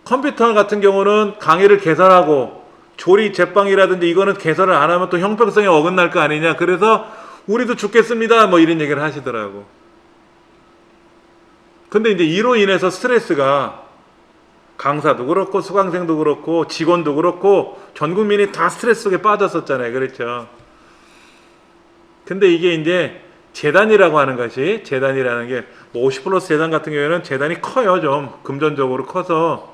컴퓨터 같은 경우는 강의를 개설하고 조리 제빵이라든지 이거는 개설을 안 하면 또 형평성에 어긋날 거 아니냐. 그래서 우리도 죽겠습니다 뭐 이런 얘기를 하시더라고. 근데 이제 이로 인해서 스트레스가 강사도 그렇고 수강생도 그렇고 직원도 그렇고 전 국민이 다 스트레스 속에 빠졌었잖아요. 그렇죠. 근데 이게 이제 재단이라고 하는 것이 재단이라는 게 뭐 50플러스 재단 같은 경우에는 재단이 커요. 좀 금전적으로 커서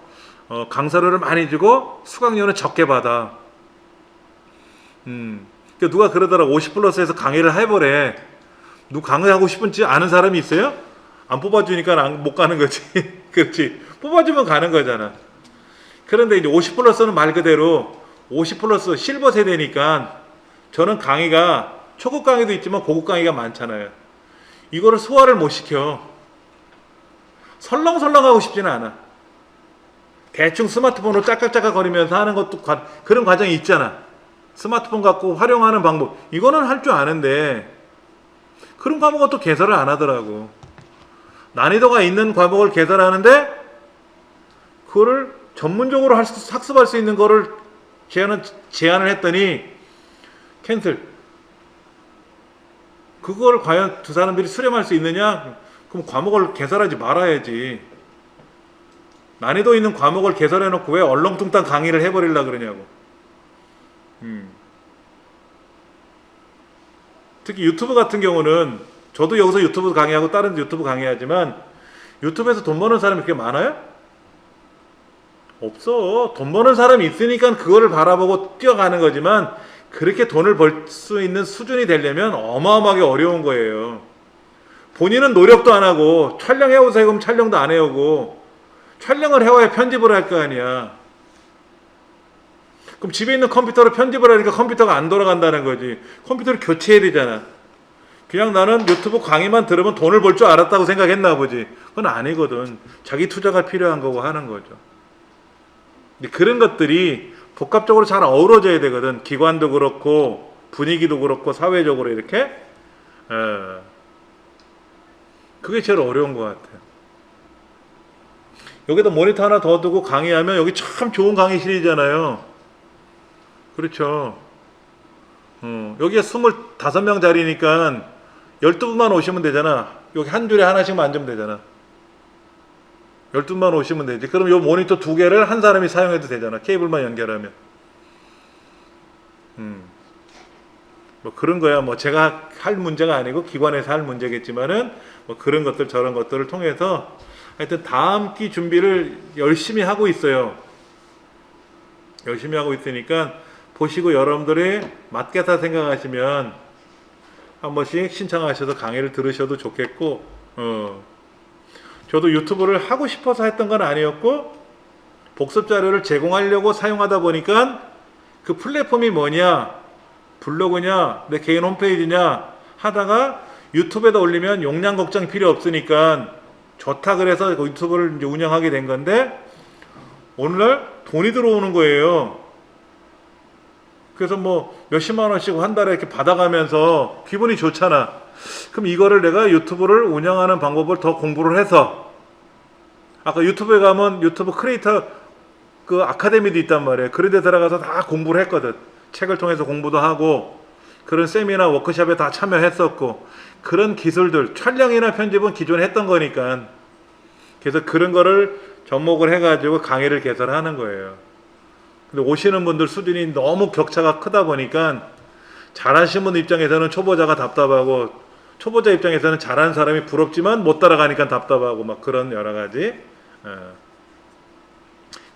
강사료를 많이 주고 수강료는 적게 받아. 그러니까 누가 그러더라고. 50플러스에서 강의를 해보래. 누가 강의하고 싶은지 아는 사람이 있어요? 안 뽑아주니까 못 가는 거지. 그렇지. 뽑아주면 가는 거잖아. 그런데 이제 50플러스는 말 그대로 50플러스 실버 세대니까 저는 강의가 초급 강의도 있지만 고급 강의가 많잖아요. 이거를 소화를 못 시켜. 설렁설렁 하고 싶지는 않아. 대충 스마트폰으로 짝짝짝짝 거리면서 하는 것도 그런 과정이 있잖아. 스마트폰 갖고 활용하는 방법. 이거는 할 줄 아는데 그런 과목은 또 개설을 안 하더라고. 난이도가 있는 과목을 개설하는데 그거를 전문적으로 학습할 수 있는 거를 제안을 했더니 캔슬. 그걸 과연 두 사람들이 수렴할 수 있느냐? 그럼 과목을 개설하지 말아야지. 난이도 있는 과목을 개설해놓고 왜 얼렁뚱땅 강의를 해버리려고 그러냐고. 특히 유튜브 같은 경우는 저도 여기서 유튜브 강의하고 다른 유튜브 강의하지만 유튜브에서 돈 버는 사람이 그렇게 많아요? 없어. 돈 버는 사람이 있으니까 그거를 바라보고 뛰어가는 거지만 그렇게 돈을 벌 수 있는 수준이 되려면 어마어마하게 어려운 거예요. 본인은 노력도 안 하고 촬영해 오세요 그럼 촬영도 안 해오고 촬영을 해와야 편집을 할 거 아니야. 그럼 집에 있는 컴퓨터로 편집을 하니까 컴퓨터가 안 돌아간다는 거지. 컴퓨터를 교체해야 되잖아. 그냥 나는 유튜브 강의만 들으면 돈을 벌 줄 알았다고 생각했나 보지. 그건 아니거든. 자기 투자가 필요한 거고 하는 거죠. 근데 그런 것들이 복합적으로 잘 어우러져야 되거든. 기관도 그렇고 분위기도 그렇고 사회적으로 이렇게. 그게 제일 어려운 것 같아요. 여기다 모니터 하나 더 두고 강의하면 여기 참 좋은 강의실이잖아요. 그렇죠. 여기가 25명 자리니까 12분만 오시면 되잖아. 여기 한 줄에 하나씩만 앉으면 되잖아. 12분만 오시면 되지. 그럼 요 모니터 2개를 한 사람이 사용해도 되잖아. 케이블만 연결하면. 뭐 그런 거야. 뭐 제가 할 문제가 아니고 기관에서 할 문제겠지만은 뭐 그런 것들 저런 것들을 통해서 하여튼 다음 기 준비를 열심히 하고 있어요. 열심히 하고 있으니까 보시고 여러분들이 맞겠다 생각하시면 한 번씩 신청하셔서 강의를 들으셔도 좋겠고, 저도 유튜브를 하고 싶어서 했던 건 아니었고 복습 자료를 제공하려고 사용하다 보니까 그 플랫폼이 뭐냐, 블로그냐, 내 개인 홈페이지냐 하다가 유튜브에다 올리면 용량 걱정 필요 없으니까 좋다 그래서 유튜브를 이제 운영하게 된 건데 오늘날 돈이 들어오는 거예요. 그래서 뭐 몇십만 원씩 한 달에 이렇게 받아가면서 기분이 좋잖아. 그럼 이거를 내가 유튜브를 운영하는 방법을 더 공부를 해서, 아까 유튜브에 가면 유튜브 크리에이터 그 아카데미도 있단 말이에요. 그런 데 들어가서 다 공부를 했거든. 책을 통해서 공부도 하고 그런 세미나 워크숍에 다 참여했었고, 그런 기술들, 촬영이나 편집은 기존에 했던 거니까 그래서 그런 거를 접목을 해가지고 강의를 개설하는 거예요. 근데 오시는 분들 수준이 너무 격차가 크다 보니까 잘하시는 분 입장에서는 초보자가 답답하고 초보자 입장에서는 잘하는 사람이 부럽지만 못 따라가니까 답답하고 막 그런 여러 가지.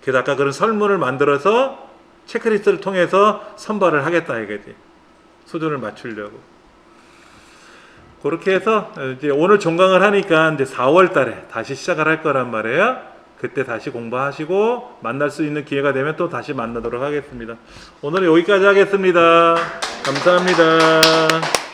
그래서 아까 그런 설문을 만들어서 체크리스트를 통해서 선발을 하겠다 이거지. 수준을 맞추려고. 그렇게 해서 이제 오늘 종강을 하니까 이제 4월 달에 다시 시작을 할 거란 말이에요. 그때 다시 공부하시고 만날 수 있는 기회가 되면 또 다시 만나도록 하겠습니다. 오늘은 여기까지 하겠습니다. 감사합니다.